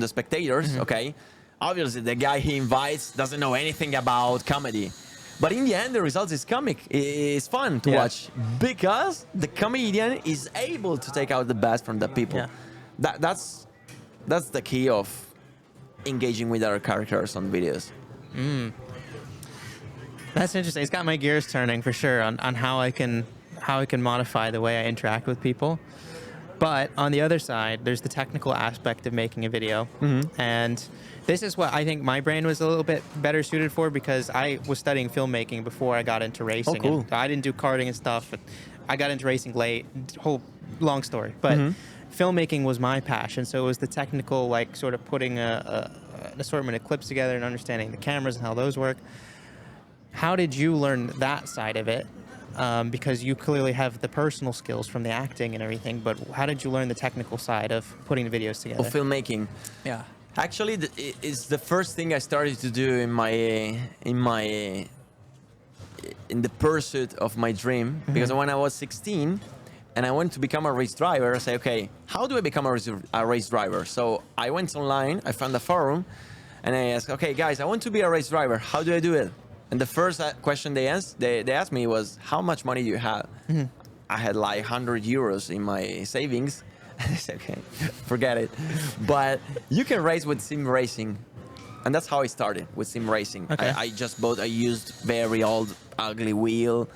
spectators, okay, obviously the guy he invites doesn't know anything about comedy. But in the end, the result is comic. It's fun to watch because the comedian is able to take out the best from the people. Yeah. That's the key of engaging with our characters on videos. That's interesting. It's got my gears turning for sure on how I can modify the way I interact with people. But on the other side, there's the technical aspect of making a video. And this is what I think my brain was a little bit better suited for, because I was studying filmmaking before I got into racing. Oh, cool. And I didn't do karting and stuff. I got into racing late. Whole long story. But filmmaking was my passion, so it was the technical, like sort of putting an assortment of clips together and understanding the cameras and how those work. How did you learn that side of it? Because you clearly have the personal skills from the acting and everything, but how did you learn the technical side of putting the videos together? Of filmmaking. Yeah. Actually, it's the first thing I started to do in the pursuit of my dream. Because when I was 16, and I wanted to become a race driver, I said, okay, how do I become a race driver? So I went online, I found a forum, and I asked, okay, guys, I want to be a race driver. How do I do it? And the first question they asked me was, how much money do you have? I had like 100 euros in my savings. And I said, okay, forget it. But you can race with sim racing. And that's how I started, with sim racing. Okay. I just bought a used, very old, ugly wheel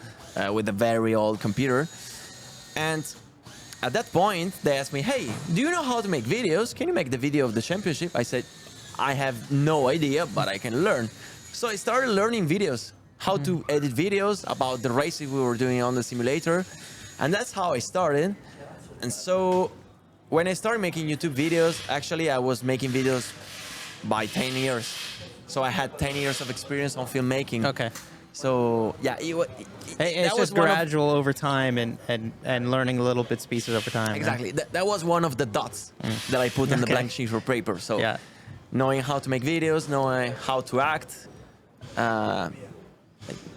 with a very old computer. And at that point, they asked me, hey, do you know how to make videos? Can you make the video of the championship? I said, I have no idea, but I can learn. So I started learning videos, how to edit videos about the races we were doing on the simulator. And that's how I started. And so when I started making YouTube videos, actually I was making videos by 10 years. So I had 10 years of experience on filmmaking. Okay. So yeah, it's just gradual over time and learning little bits, pieces over time. Exactly. Right? That was one of the dots that I put on the blank sheet of paper. So knowing how to make videos, knowing how to act, like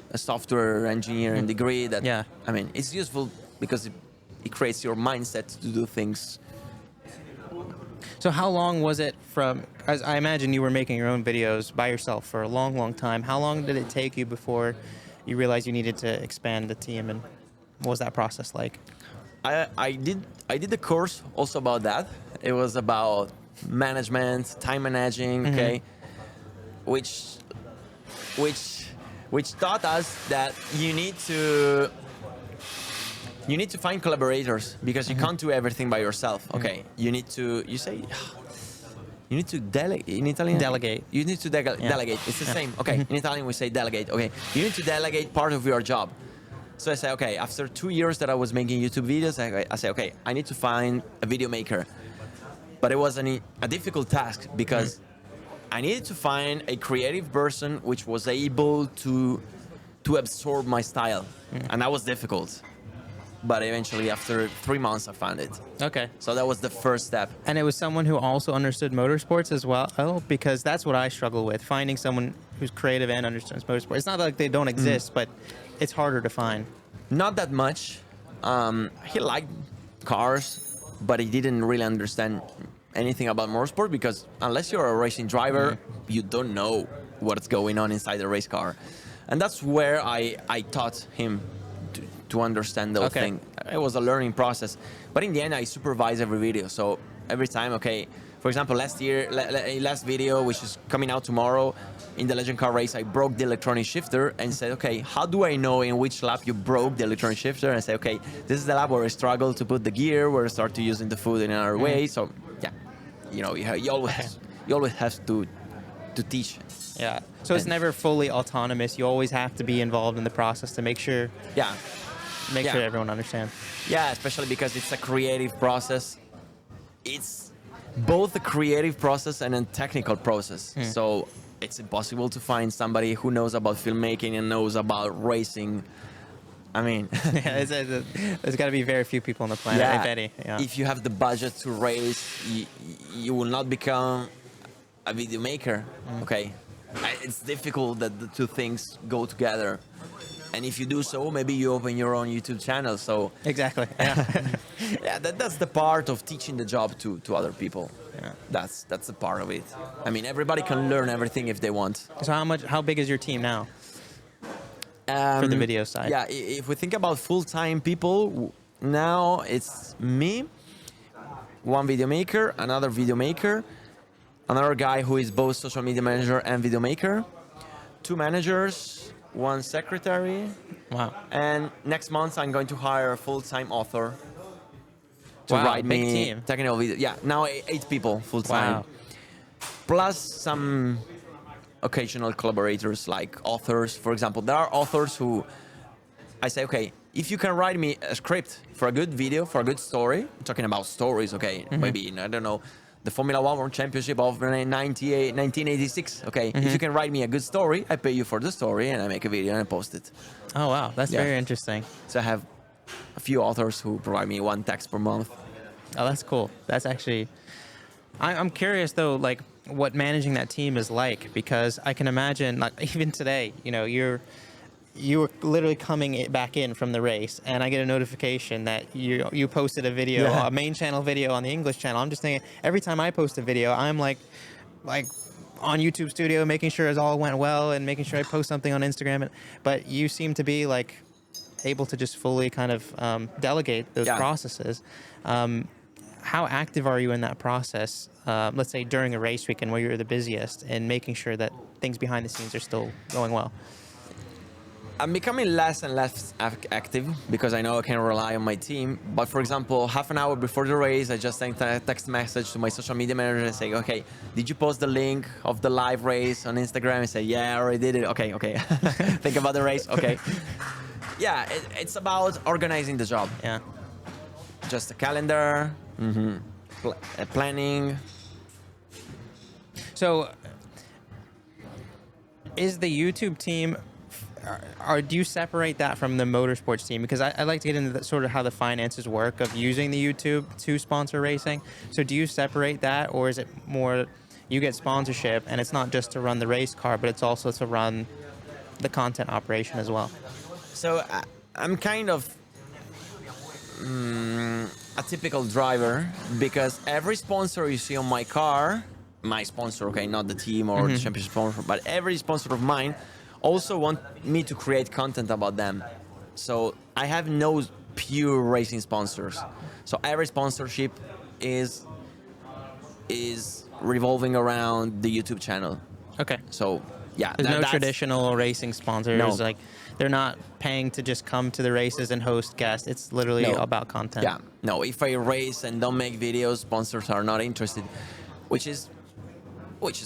a software engineering degree that, I mean, it's useful because it creates your mindset to do things. So how long was it from, as I imagine you were making your own videos by yourself for a long, long time. How long did it take you before you realized you needed to expand the team, and what was that process like? I did the course also about that. It was about management, time managing, okay, which taught us that you need to find collaborators, because you can't do everything by yourself. Okay, you need to delegate in Italian. Delegate. You need to delegate. It's the same. Okay, in Italian we say delegate. Okay, you need to delegate part of your job. So I say, okay, after 2 years that I was making YouTube videos, I say, okay, I need to find a video maker. But it was a difficult task, because I needed to find a creative person which was able to absorb my style, and that was difficult. But eventually, after 3 months, I found it. Okay. So that was the first step. And it was someone who also understood motorsports as well? Oh, because that's what I struggle with, finding someone who's creative and understands motorsports. It's not like they don't exist, but it's harder to find. Not that much. He liked cars, but he didn't really understand anything about motorsport, because unless you're a racing driver, you don't know what's going on inside the race car. And that's where I taught him to understand the whole thing. It was a learning process. But in the end, I supervise every video. So every time, okay, For example, last video, which is coming out tomorrow, in the Legend Car Race, I broke the electronic shifter and said, okay, how do I know in which lap you broke the electronic shifter? And I say, okay, this is the lap where I struggle to put the gear, where I start to using the foot in another way. So yeah, you know, you always have to teach. Yeah. So it's never fully autonomous. You always have to be involved in the process to make sure. Yeah. Make sure everyone understands. Yeah, especially because it's a creative process. It's both a creative process and a technical process. So it's impossible to find somebody who knows about filmmaking and knows about racing. I mean, yeah, there's got to be very few people on the planet, if any. Yeah. If you have the budget to race, you will not become a video maker. Okay, it's difficult that the two things go together. And if you do so, maybe you open your own YouTube channel. So exactly. Yeah. Yeah, that's the part of teaching the job to other people. Yeah. That's a part of it. I mean, everybody can learn everything if they want. So how big is your team now? For the video side. Yeah, if we think about full-time people, now it's me, one video maker, another video maker, another guy who is both social media manager and video maker, 2 managers, 1 secretary. Wow. And next month I'm going to hire a full-time author to wow, write big me team. technical video. Yeah, now 8 people full-time. Wow. Plus some occasional collaborators like authors. For example, there are authors who I say, okay, if you can write me a script for a good video, for a good story, I'm talking about stories, okay, maybe, I don't know, the Formula 1 World Championship of 1986, okay, if you can write me a good story, I pay you for the story and I make a video and I post it. Oh, wow, that's very interesting. So I have a few authors who provide me 1 text per month. Oh, that's cool. That's actually... I'm curious, though, like, what managing that team is like, because I can imagine, like, even today, you know, you were literally coming back in from the race, and I get a notification that you posted a video, a main channel video on the English channel. I'm just thinking, every time I post a video, I'm like on YouTube Studio, making sure it all went well and making sure I post something on Instagram. But you seem to be like able to just fully kind of delegate those processes. How active are you in that process? Let's say during a race weekend where you're the busiest, and making sure that things behind the scenes are still going well. I'm becoming less and less active because I know I can rely on my team. But for example, half an hour before the race, I just sent a text message to my social media manager and say, okay, did you post the link of the live race on Instagram? And say, yeah, I already did it. Okay. Think about the race. Okay. Yeah, it's about organizing the job. Yeah. Just a calendar, planning. So, is the YouTube team, or do you separate that from the motorsports team? Because I'd like to get into sort of how the finances work of using the YouTube to sponsor racing. So do you separate that, or is it more you get sponsorship and it's not just to run the race car, but it's also to run the content operation as well? So I'm kind of a typical driver, because every sponsor you see on my car, my sponsor, okay, not the team or the championship sponsor, but every sponsor of mine also want me to create content about them. So I have no pure racing sponsors. So every sponsorship is revolving around the YouTube channel. Okay. So yeah, there's no traditional racing sponsors. No. Like, they're not paying to just come to the races and host guests. It's literally about content. Yeah. No, if I race and don't make videos, sponsors are not interested, which is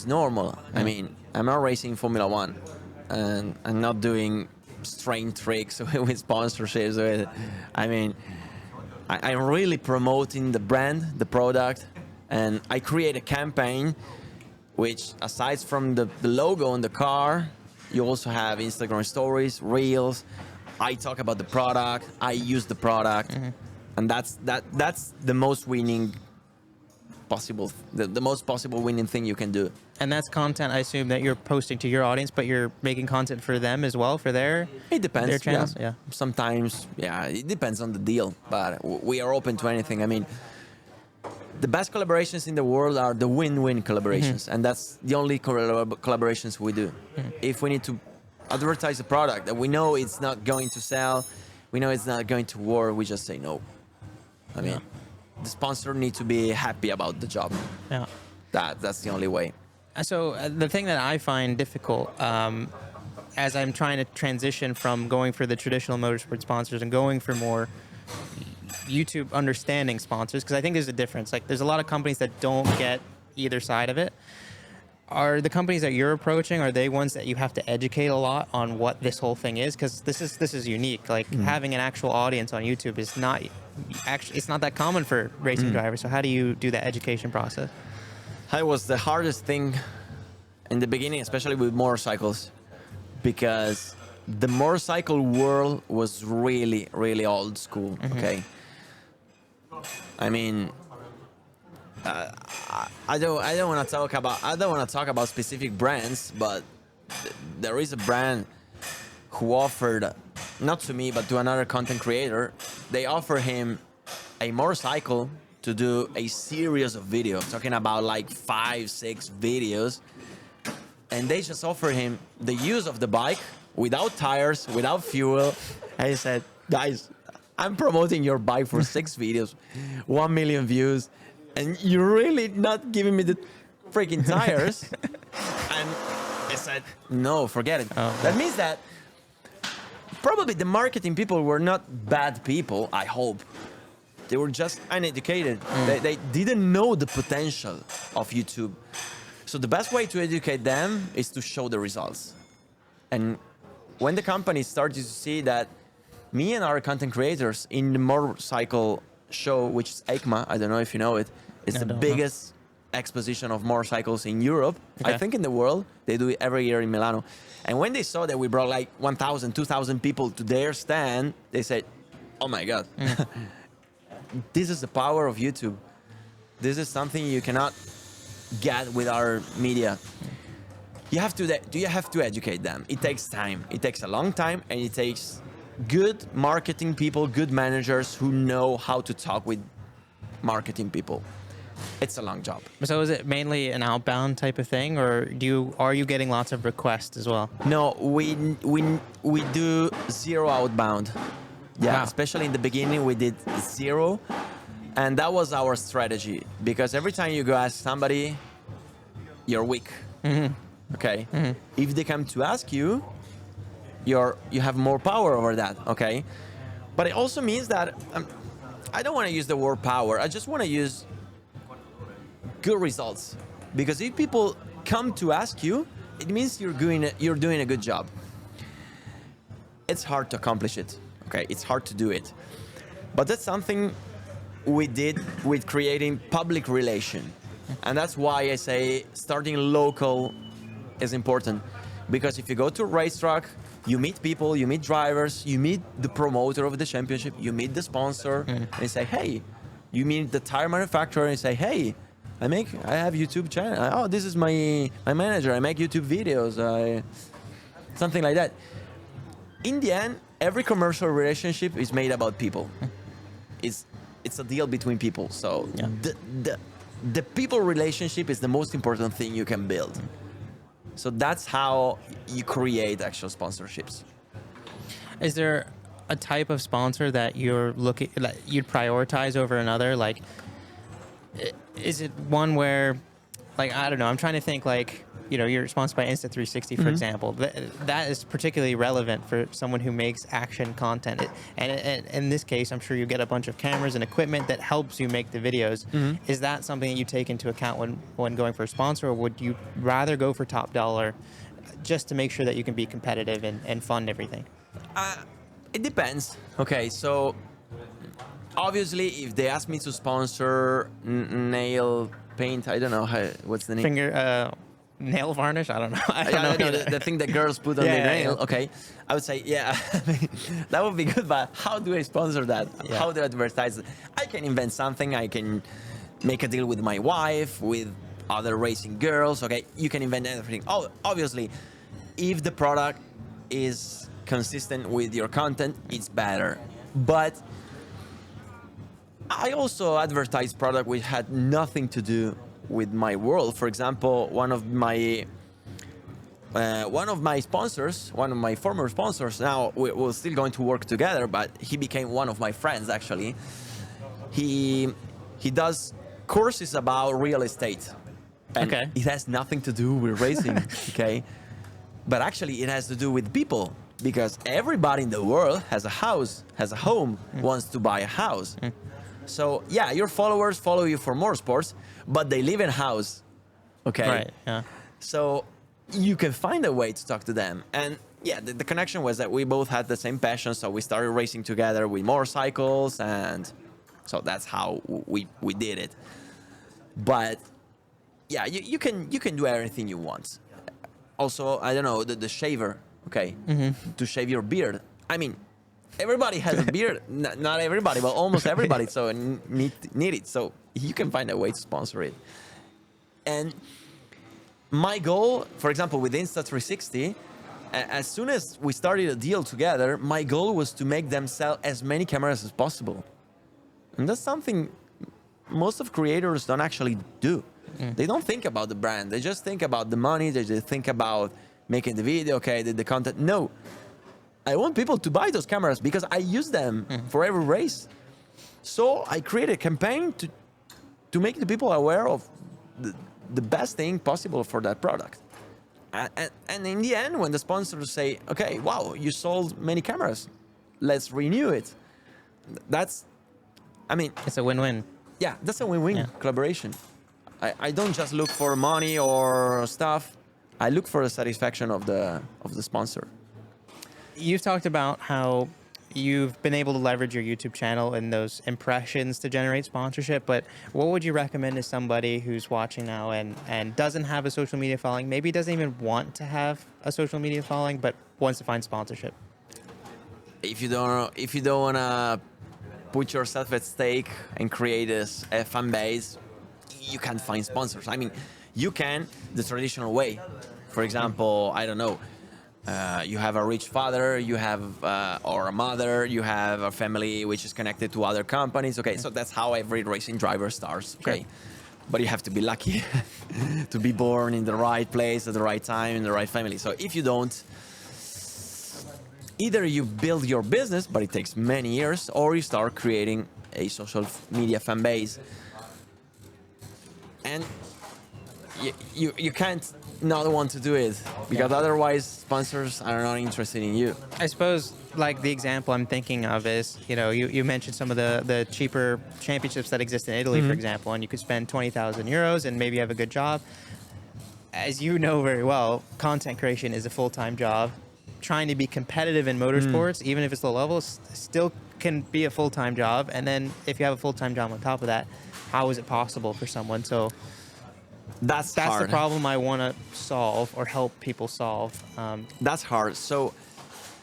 normal. I mean, I'm not racing Formula 1. And I'm not doing strange tricks with sponsorships. I mean, I'm really promoting the brand, the product, and I create a campaign which, aside from the logo on the car, you also have Instagram stories, reels. I talk about the product, I use the product, and that's the most winning possible, the most possible winning thing you can do. And that's content, I assume, that you're posting to your audience, but you're making content for them as well, for their channels? Yeah. Sometimes, it depends on the deal, but we are open to anything. I mean, the best collaborations in the world are the win-win collaborations, and that's the only collaborations we do. If we need to advertise a product that we know it's not going to sell, we know it's not going to work, we just say no. I mean, the sponsor needs to be happy about the job. Yeah. That's the only way. So the thing that I find difficult as I'm trying to transition from going for the traditional motorsport sponsors and going for more YouTube understanding sponsors, because I think there's a difference. Like, there's a lot of companies that don't get either side of it. Are the companies that you're approaching, are they ones that you have to educate a lot on what this whole thing is? Because this is unique. Like, having an actual audience on YouTube is not actually, it's not that common for racing drivers. So how do you do that education process? It was the hardest thing in the beginning, especially with motorcycles, because the motorcycle world was really, really old school. Okay, I mean, I don't want to talk about specific brands, but there is a brand who offered, not to me but to another content creator, they offer him a motorcycle to do a series of videos, talking about like 5-6 videos, and they just offer him the use of the bike without tires, without fuel. And he said, guys, I'm promoting your bike for 6 videos, 1 million views, and you're really not giving me the freaking tires. And I said, no, forget it. That means that probably the marketing people were not bad people, I hope. They were just uneducated. They didn't know the potential of YouTube. So the best way to educate them is to show the results. And when the company started to see that me and our content creators in the motorcycle show, which is EICMA, I don't know if you know it, it's the biggest exposition of motorcycles in Europe, I think in the world. They do it every year in Milano. And when they saw that we brought like 1,000, 2,000 people to their stand, they said, oh my God. This is the power of YouTube. This is something you cannot get with our media. You have to educate them. It takes time. It takes a long time, and it takes good marketing people, good managers who know how to talk with marketing people. It's a long job. So is it mainly an outbound type of thing, or are you getting lots of requests as well? No, we do zero outbound. Yeah, especially in the beginning, we did 0. And that was our strategy. Because every time you go ask somebody, you're weak. Okay? If they come to ask you, you have more power over that. Okay? But it also means that I don't want to use the word power. I just want to use good results. Because if people come to ask you, it means you're doing a good job. It's hard to accomplish it. Okay, it's hard to do it. But that's something we did with creating public relation. And that's why I say starting local is important. Because if you go to a racetrack, you meet people, you meet drivers, you meet the promoter of the championship, you meet the sponsor, and you say, hey, you meet the tire manufacturer, and you say, hey, I have YouTube channel. Oh, this is my manager. I make YouTube videos. Something like that. In the end, every commercial relationship is made about people. It's a deal between people. So the people relationship is the most important thing you can build. So that's how you create actual sponsorships. Is there a type of sponsor that you'd prioritize over another? Like, is it one where, like, I don't know, I'm trying to think, like, you know, you're sponsored by Insta360, for example. That is particularly relevant for someone who makes action content. And in this case, I'm sure you get a bunch of cameras and equipment that helps you make the videos. Is that something that you take into account when going for a sponsor, or would you rather go for top dollar just to make sure that you can be competitive and fund everything? It depends. Okay, so obviously, if they ask me to sponsor nail paint, I don't know what's the name. Nail varnish? I don't know. I don't know. The thing that girls put on their nail. Okay, I would say, yeah, that would be good, but how do I sponsor that? How do I advertise it? I can invent something. I can make a deal with my wife, with other racing girls. Okay, you can invent everything. Oh, obviously, if the product is consistent with your content, it's better. But I also advertise product which had nothing to do with my world. For example, one of my sponsors, one of my former sponsors, now we're still going to work together, but he became one of my friends actually. He does courses about real estate. And Okay. it has nothing to do with racing, okay? But actually, it has to do with people, because everybody in the world has a house, has a home, wants to buy a house. So yeah, your followers follow you for motorsports, but they live in a house, okay? Right. Yeah. So you can find a way to talk to them. And yeah, the connection was that we both had the same passion, so we started racing together with motorcycles, and so that's how we did it. But yeah, you can do everything you want. Also, I don't know, the shaver, okay? To shave your beard. I mean, everybody has a beard. Not everybody, but almost everybody. So need it. So you can find a way to sponsor it. And my goal, for example, with Insta360, as soon as we started a deal together, my goal was to make them sell as many cameras as possible. And that's something most of creators don't actually do. They don't think about the brand. They just think about the money. They just think about making the video, okay, the content. No, I want people to buy those cameras because I use them for every race. So I created a campaign to make the people aware of the best thing possible for that product. And in the end, when the sponsors say, okay, wow, you sold many cameras, let's renew it. It's a win-win. Yeah, that's a win-win collaboration. I don't just look for money or stuff. I look for the satisfaction of the sponsor. You've talked about how you've been able to leverage your YouTube channel and those impressions to generate sponsorship, but what would you recommend to somebody who's watching now and doesn't have a social media following, maybe doesn't even want to have a social media following, but wants to find sponsorship? If you don't wanna put yourself at stake and create a fan base, you can't find sponsors. I mean, you can the traditional way. For example, I don't know, you have a rich father, you have or a mother, you have a family which is connected to other companies. Okay, so that's how every racing driver starts. Okay, Sure. but you have to be lucky to be born in the right place at the right time in the right family. So if you don't, either you build your business, but it takes many years, or you start creating a social media fan base. And you can't not want to do it, because otherwise sponsors are not interested in you. I suppose, like, the example I'm thinking of is, you mentioned some of the cheaper championships that exist in Italy, for example, and you could spend 20,000 euros and maybe have a good job. As you know very well, content creation is a full-time job. Trying to be competitive in motorsports, even if it's low level, still can be a full-time job. And then if you have a full-time job on top of that, how is it possible for someone? So That's the hard. problem I want to solve or help people solve. That's hard. So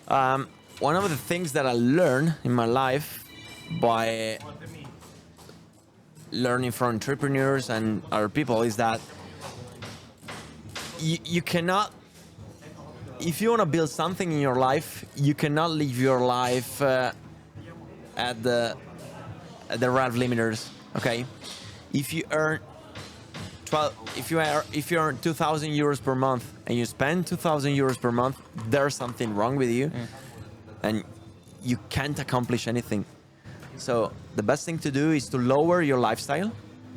one of the things that I learned in my life by learning from entrepreneurs and other people is that you cannot, if you want to build something in your life, you cannot live your life at the RAV limiters. Okay, if you earn if you earn 2,000 euros per month and you spend 2,000 euros per month, there's something wrong with you, and you can't accomplish anything. So the best thing to do is to lower your lifestyle.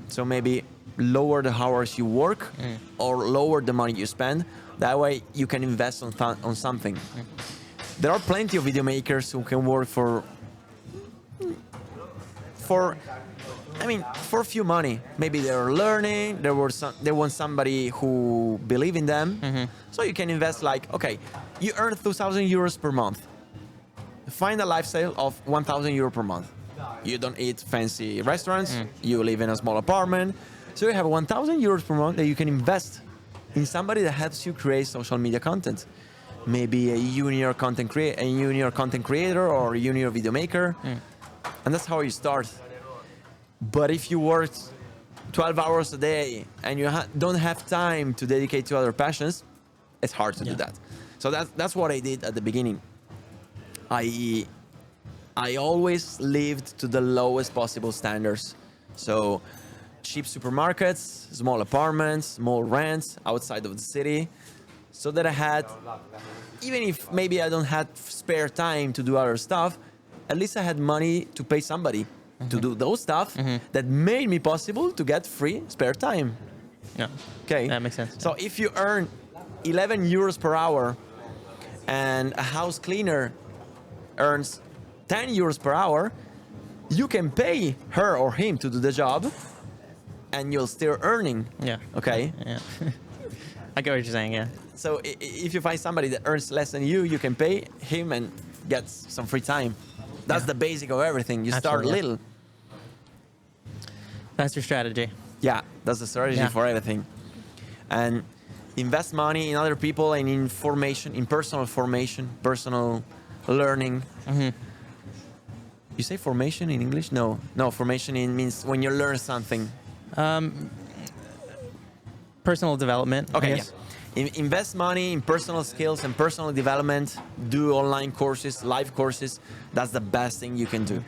So maybe lower the hours you work or lower the money you spend. That way you can invest on something. There are plenty of video makers who can work for a few money. Maybe they're learning, they want somebody who believe in them. So you can invest, like, okay, you earn 2,000 euros per month. Find a lifestyle of 1,000 euros per month. You don't eat fancy restaurants, you live in a small apartment. So you have 1,000 euros per month that you can invest in somebody that helps you create social media content. Maybe a junior content creator or a junior video maker. And that's how you start. But if you work 12 hours a day and you don't have time to dedicate to other passions, it's hard to do that. So that's what I did at the beginning. I always lived to the lowest possible standards. So cheap supermarkets, small apartments, small rents outside of the city, so that I had, even if maybe I don't have spare time to do other stuff, at least I had money to pay somebody to do those stuff that made me possible to get free spare time. No. Okay, That makes sense. So if you earn 11 euros per hour and a house cleaner earns 10 euros per hour, you can pay her or him to do the job and you'll still earning. Yeah. Okay. Yeah. I get what you're saying. Yeah. So if you find somebody that earns less than you can pay him and get some free time. That's the basic of everything. You start Absolutely. little. That's your strategy. Yeah, that's the strategy for everything. And invest money in other people and in formation, in personal formation, personal learning. You say formation in English? No, formation means when you learn something. Personal development. Okay, I guess. Invest money in personal skills and personal development. Do online courses, live courses. That's the best thing you can do.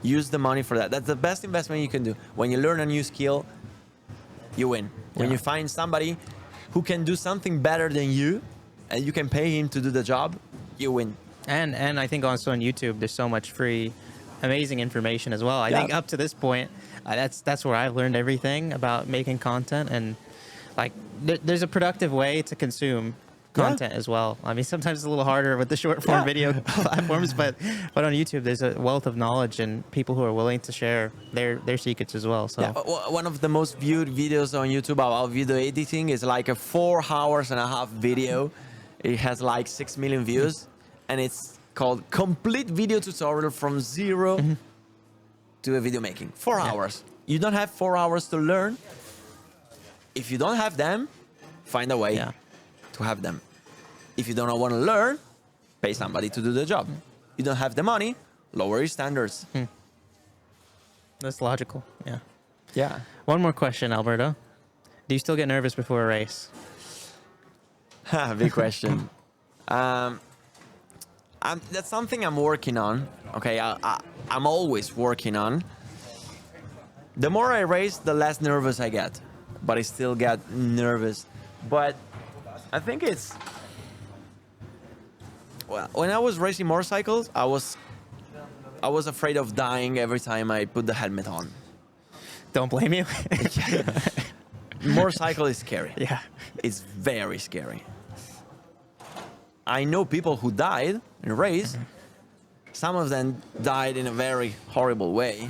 Use the money for that. That's the best investment you can do. When you learn a new skill, you win. When you find somebody who can do something better than you, and you can pay him to do the job, you win. And I think also on YouTube, there's so much free, amazing information as well. I think up to this point, that's where I've learned everything about making content, and like there's a productive way to consume content as well. I mean, sometimes it's a little harder with the short form video platforms, but on YouTube, there's a wealth of knowledge and people who are willing to share their secrets as well. So one of the most viewed videos on YouTube about video editing is like a 4.5 hours video. It has like 6 million views, and it's called Complete Video Tutorial from Zero to a Video Making. 4 hours. You don't have 4 hours to learn. If you don't have them, find a way to have them. If you don't want to learn, pay somebody to do the job. You don't have the money, lower your standards. That's logical. Yeah. One more question, Alberto. Do you still get nervous before a race? Big question. That's something I'm working on. Okay, I'm always working on. The more I race, the less nervous I get. But I still get nervous. But I think it's... Well, when I was racing motorcycles, I was afraid of dying every time I put the helmet on. Don't blame you. Motorcycle is scary. Yeah. It's very scary. I know people who died in a race. Some of them died in a very horrible way.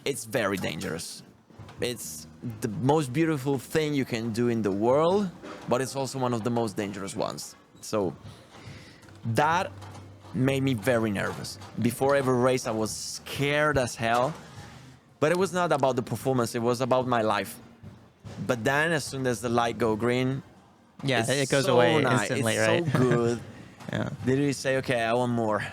It's very dangerous. It's the most beautiful thing you can do in the world, but it's also one of the most dangerous ones. So that made me very nervous. Before every race, I was scared as hell, but it was not about the performance. It was about my life. But then as soon as the light go green, it goes so away nice. instantly, it's right? so good. Yeah. Then you say, okay, I want more.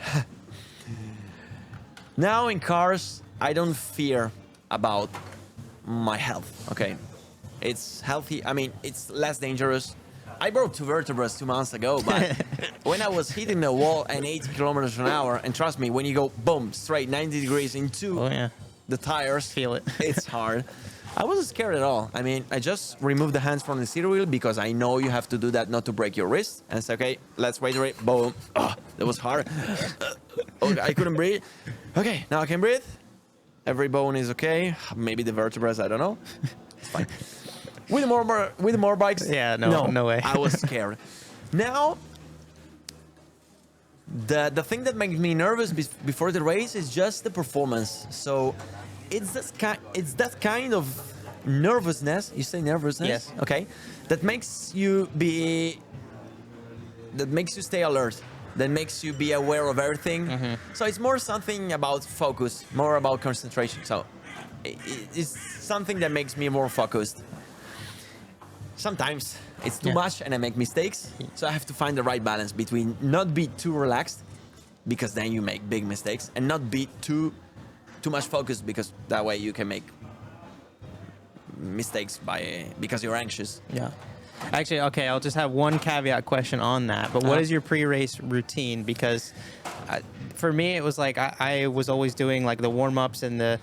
Now in cars, I don't fear about my health, okay? It's healthy. I mean, it's less dangerous. I broke 2 vertebrae 2 months ago, but when I was hitting the wall at 80 kilometers an hour, and trust me, when you go boom, straight 90 degrees into the tires, feel it. It's hard. I wasn't scared at all. I mean, I just removed the hands from the steering wheel because I know you have to do that not to break your wrist. And say, okay, let's wait, boom. Oh, that was hard. Okay, I couldn't breathe. Okay, now I can breathe. Every bone is okay. Maybe the vertebrae, I don't know. It's fine. With more bikes, no way. I was scared. Now, the thing that makes me nervous before the race is just the performance. So it's that kind of nervousness. You say nervousness? Yes. Okay. That makes you stay alert. That makes you be aware of everything. So it's more something about focus, more about concentration. So it's something that makes me more focused. Sometimes it's too much and I make mistakes. So I have to find the right balance between not be too relaxed, because then you make big mistakes, and not be too much focused, because that way you can make mistakes because you're anxious. Yeah. Actually, okay, I'll just have one caveat question on that. But what is your pre-race routine? Because for me, it was like I was always doing like the warm-ups and I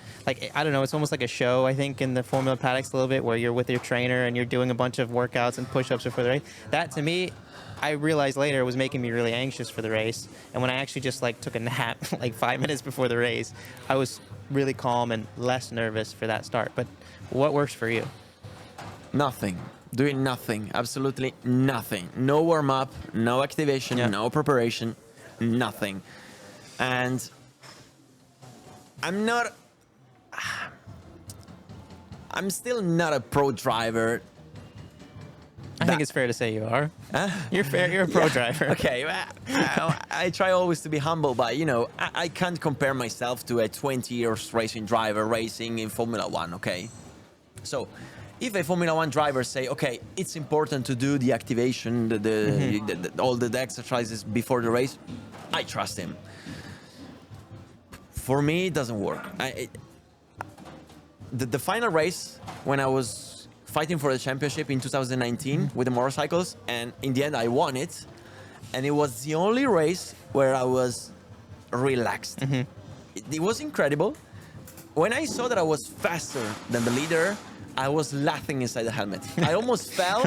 don't know, it's almost like a show, I think, in the Formula Paddocks a little bit, where you're with your trainer and you're doing a bunch of workouts and push-ups before the race. That, to me, I realized later, was making me really anxious for the race. And when I actually just like took a nap like 5 minutes before the race, I was really calm and less nervous for that start. But what works for you? Nothing. doing nothing, absolutely nothing. No warm up, no activation, no preparation, nothing. And I'm still not a pro driver. I think it's fair to say you are. You're a pro driver. Okay, I try always to be humble, but I can't compare myself to a 20 years racing driver racing in Formula One. Okay, so if a Formula One driver say, okay, it's important to do the activation, all the exercises before the race, I trust him. For me, it doesn't work. The final race when I was fighting for the championship in 2019 with the motorcycles, and in the end I won it, and it was the only race where I was relaxed. It was incredible. When I saw that I was faster than the leader, I was laughing inside the helmet. I almost fell.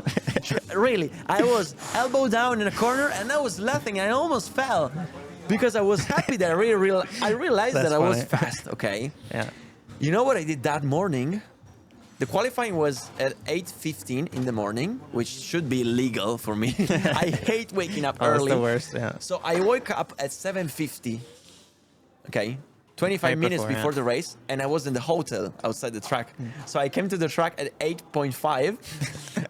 Really, I was elbow down in a corner and I was laughing. I almost fell because I was happy that I realized that I was fast. Okay. Yeah. You know what I did that morning? The qualifying was at 8:15 in the morning, which should be illegal for me. I hate waking up early. That's the worst, yeah. So I woke up at 7:50, okay, 25 minutes before the race, and I was in the hotel outside the track. So I came to the track at 8:5.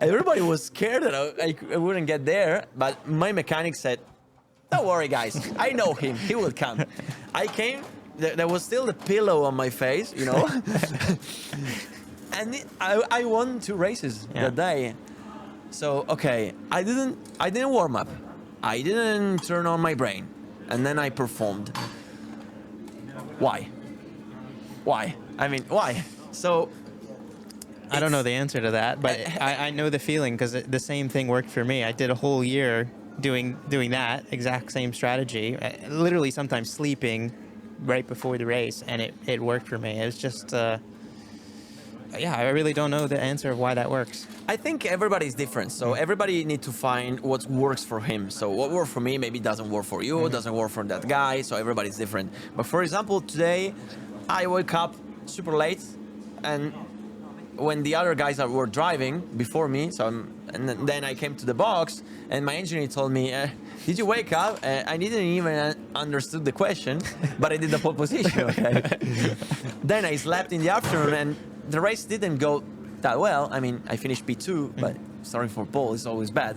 Everybody was scared that I wouldn't get there, but my mechanic said, don't worry, guys. I know him. He will come. I came. There was still the pillow on my face, And I won 2 races that day. So okay, I didn't warm up. I didn't turn on my brain, and then I performed. Why? I mean, why? So I don't know the answer to that, but I know the feeling because the same thing worked for me. I did a whole year doing that exact same strategy, literally sometimes sleeping right before the race, and it worked for me. It was just. I really don't know the answer of why that works. I think everybody's different, so everybody needs to find what works for him. So what worked for me maybe doesn't work for you, doesn't work for that guy, so everybody's different. But for example, today I woke up super late, and when the other guys were driving before me, and then I came to the box, and my engineer told me, did you wake up? I didn't even understood the question, but I did the pole position. Okay. Then I slept in the afternoon, and the race didn't go that well. I mean, I finished P2, but starting for pole is always bad.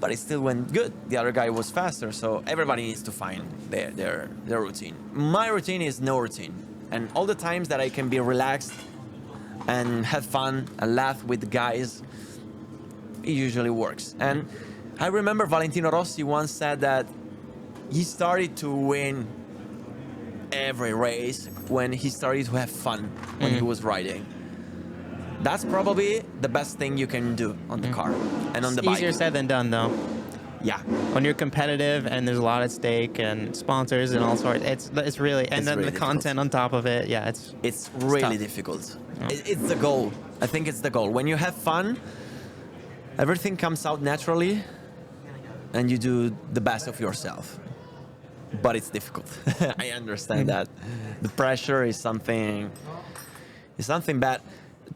But it still went good. The other guy was faster, so everybody needs to find their routine. My routine is no routine. And all the times that I can be relaxed and have fun and laugh with the guys, it usually works. And I remember Valentino Rossi once said that he started to win every race when he started to have fun when he was riding. That's probably the best thing you can do on the car and on the bike. Easier said than done, though. Yeah. When you're competitive and there's a lot at stake and sponsors and all sorts, it's really, and then really the content on top of it, it's really difficult. It's the goal. I think it's the goal. When you have fun, everything comes out naturally, and you do the best of yourself. But it's difficult. I understand that. The pressure is something bad.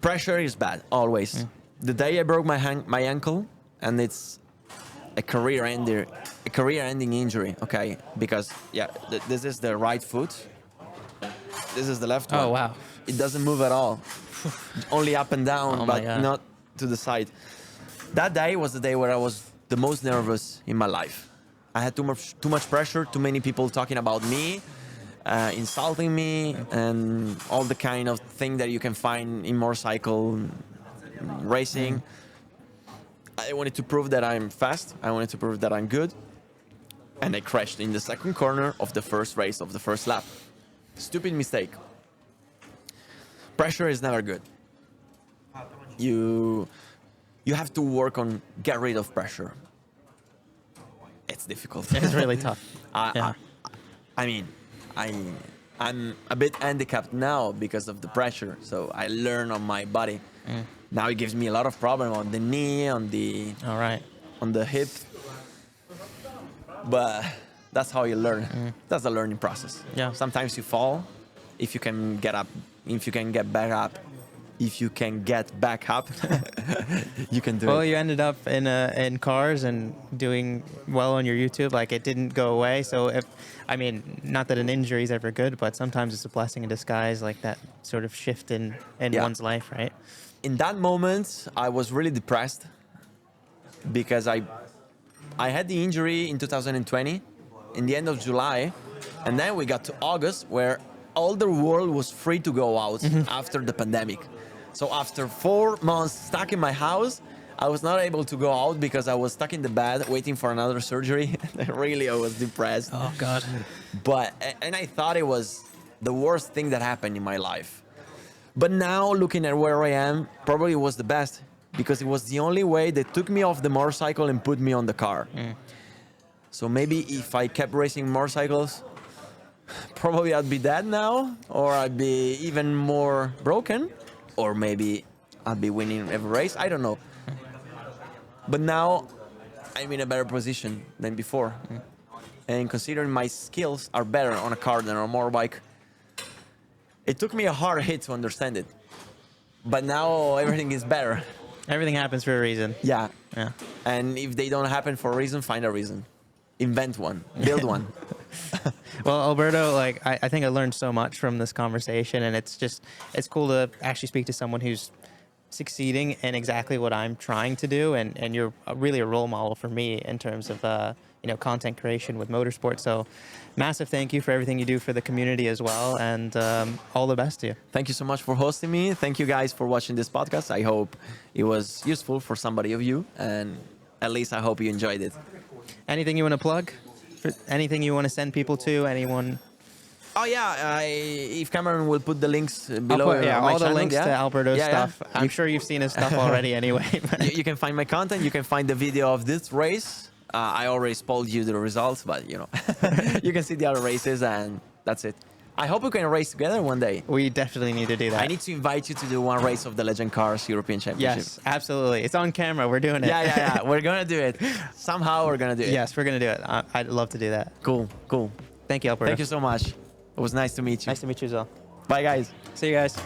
Pressure is bad, always. The day I broke my ankle, and it's a career-ending injury, okay? Because, this is the right foot. This is the left one. Oh, wow. It doesn't move at all. Only up and down, but not to the side. That day was the day where I was the most nervous in my life. I had too much pressure, too many people talking about me, insulting me, and all the kind of thing that you can find in motorcycle racing. I wanted to prove that I'm fast. I wanted to prove that I'm good. And I crashed in the second corner of the first race of the first lap. Stupid mistake. Pressure is never good. You have to work on get rid of pressure. It's difficult. It's really tough. I mean, I'm a bit handicapped now because of the pressure. So I learn on my body. Now it gives me a lot of problem on the knee, on the hip. But that's how you learn. That's a learning process. Yeah. Sometimes you fall. If you can get up, if you can get back up, if you can get back up, you can do Well, it. you ended up in cars and doing well on your YouTube. Like, it didn't go away. So I mean, not that an injury is ever good, but sometimes it's a blessing in disguise, like that sort of shift in Yeah. one's life, right? In that moment, I was really depressed because I had the injury in 2020, in the end of July, and then we got to August where all the world was free to go out after the pandemic. So after 4 months stuck in my house, I was not able to go out because I was stuck in the bed waiting for another surgery. Really, I was depressed. Oh God. And I thought it was the worst thing that happened in my life. But now, looking at where I am, probably it was the best because it was the only way they took me off the motorcycle and put me on the car. So maybe if I kept racing motorcycles, probably I'd be dead now, or I'd be even more broken, or maybe I'd be winning every race. I don't know. But now I'm in a better position than before. And considering my skills are better on a car than on a motorbike, it took me a hard hit to understand it. But now everything is better. Everything happens for a reason. Yeah. Yeah. And if they don't happen for a reason, find a reason. Invent one. Build one. Well, Alberto, like I think I learned so much from this conversation, and it's cool to actually speak to someone who's succeeding in exactly what I'm trying to do, and you're really a role model for me in terms of content creation with Motorsport. So massive thank you for everything you do for the community as well, and all the best to you. Thank you so much for hosting me. Thank you guys for watching this podcast. I hope it was useful for somebody of you, and at least I hope you enjoyed it. Anything you want to plug? Anything you want to send people to? Anyone? Oh yeah, if Cameron will put the links below. I'll put, on my all the channel, links to Alberto's stuff. Yeah. I'm sure you've seen his stuff already anyway. But You can find my content. You can find the video of this race. I already spoiled you the results, but you can see the other races, and that's it. I hope we can race together one day. we definitely need to do that. I need to invite you to do one race of the Legend Cars European Championship. Yes, absolutely. It's on camera. We're doing it. Yeah. We're gonna do it. Somehow we're gonna do it. Yes, we're going to do it. I'd love to do that. Cool. Thank you, Alberto. Thank you so much. It was nice to meet you. Nice to meet you as well. Bye, guys. See you guys.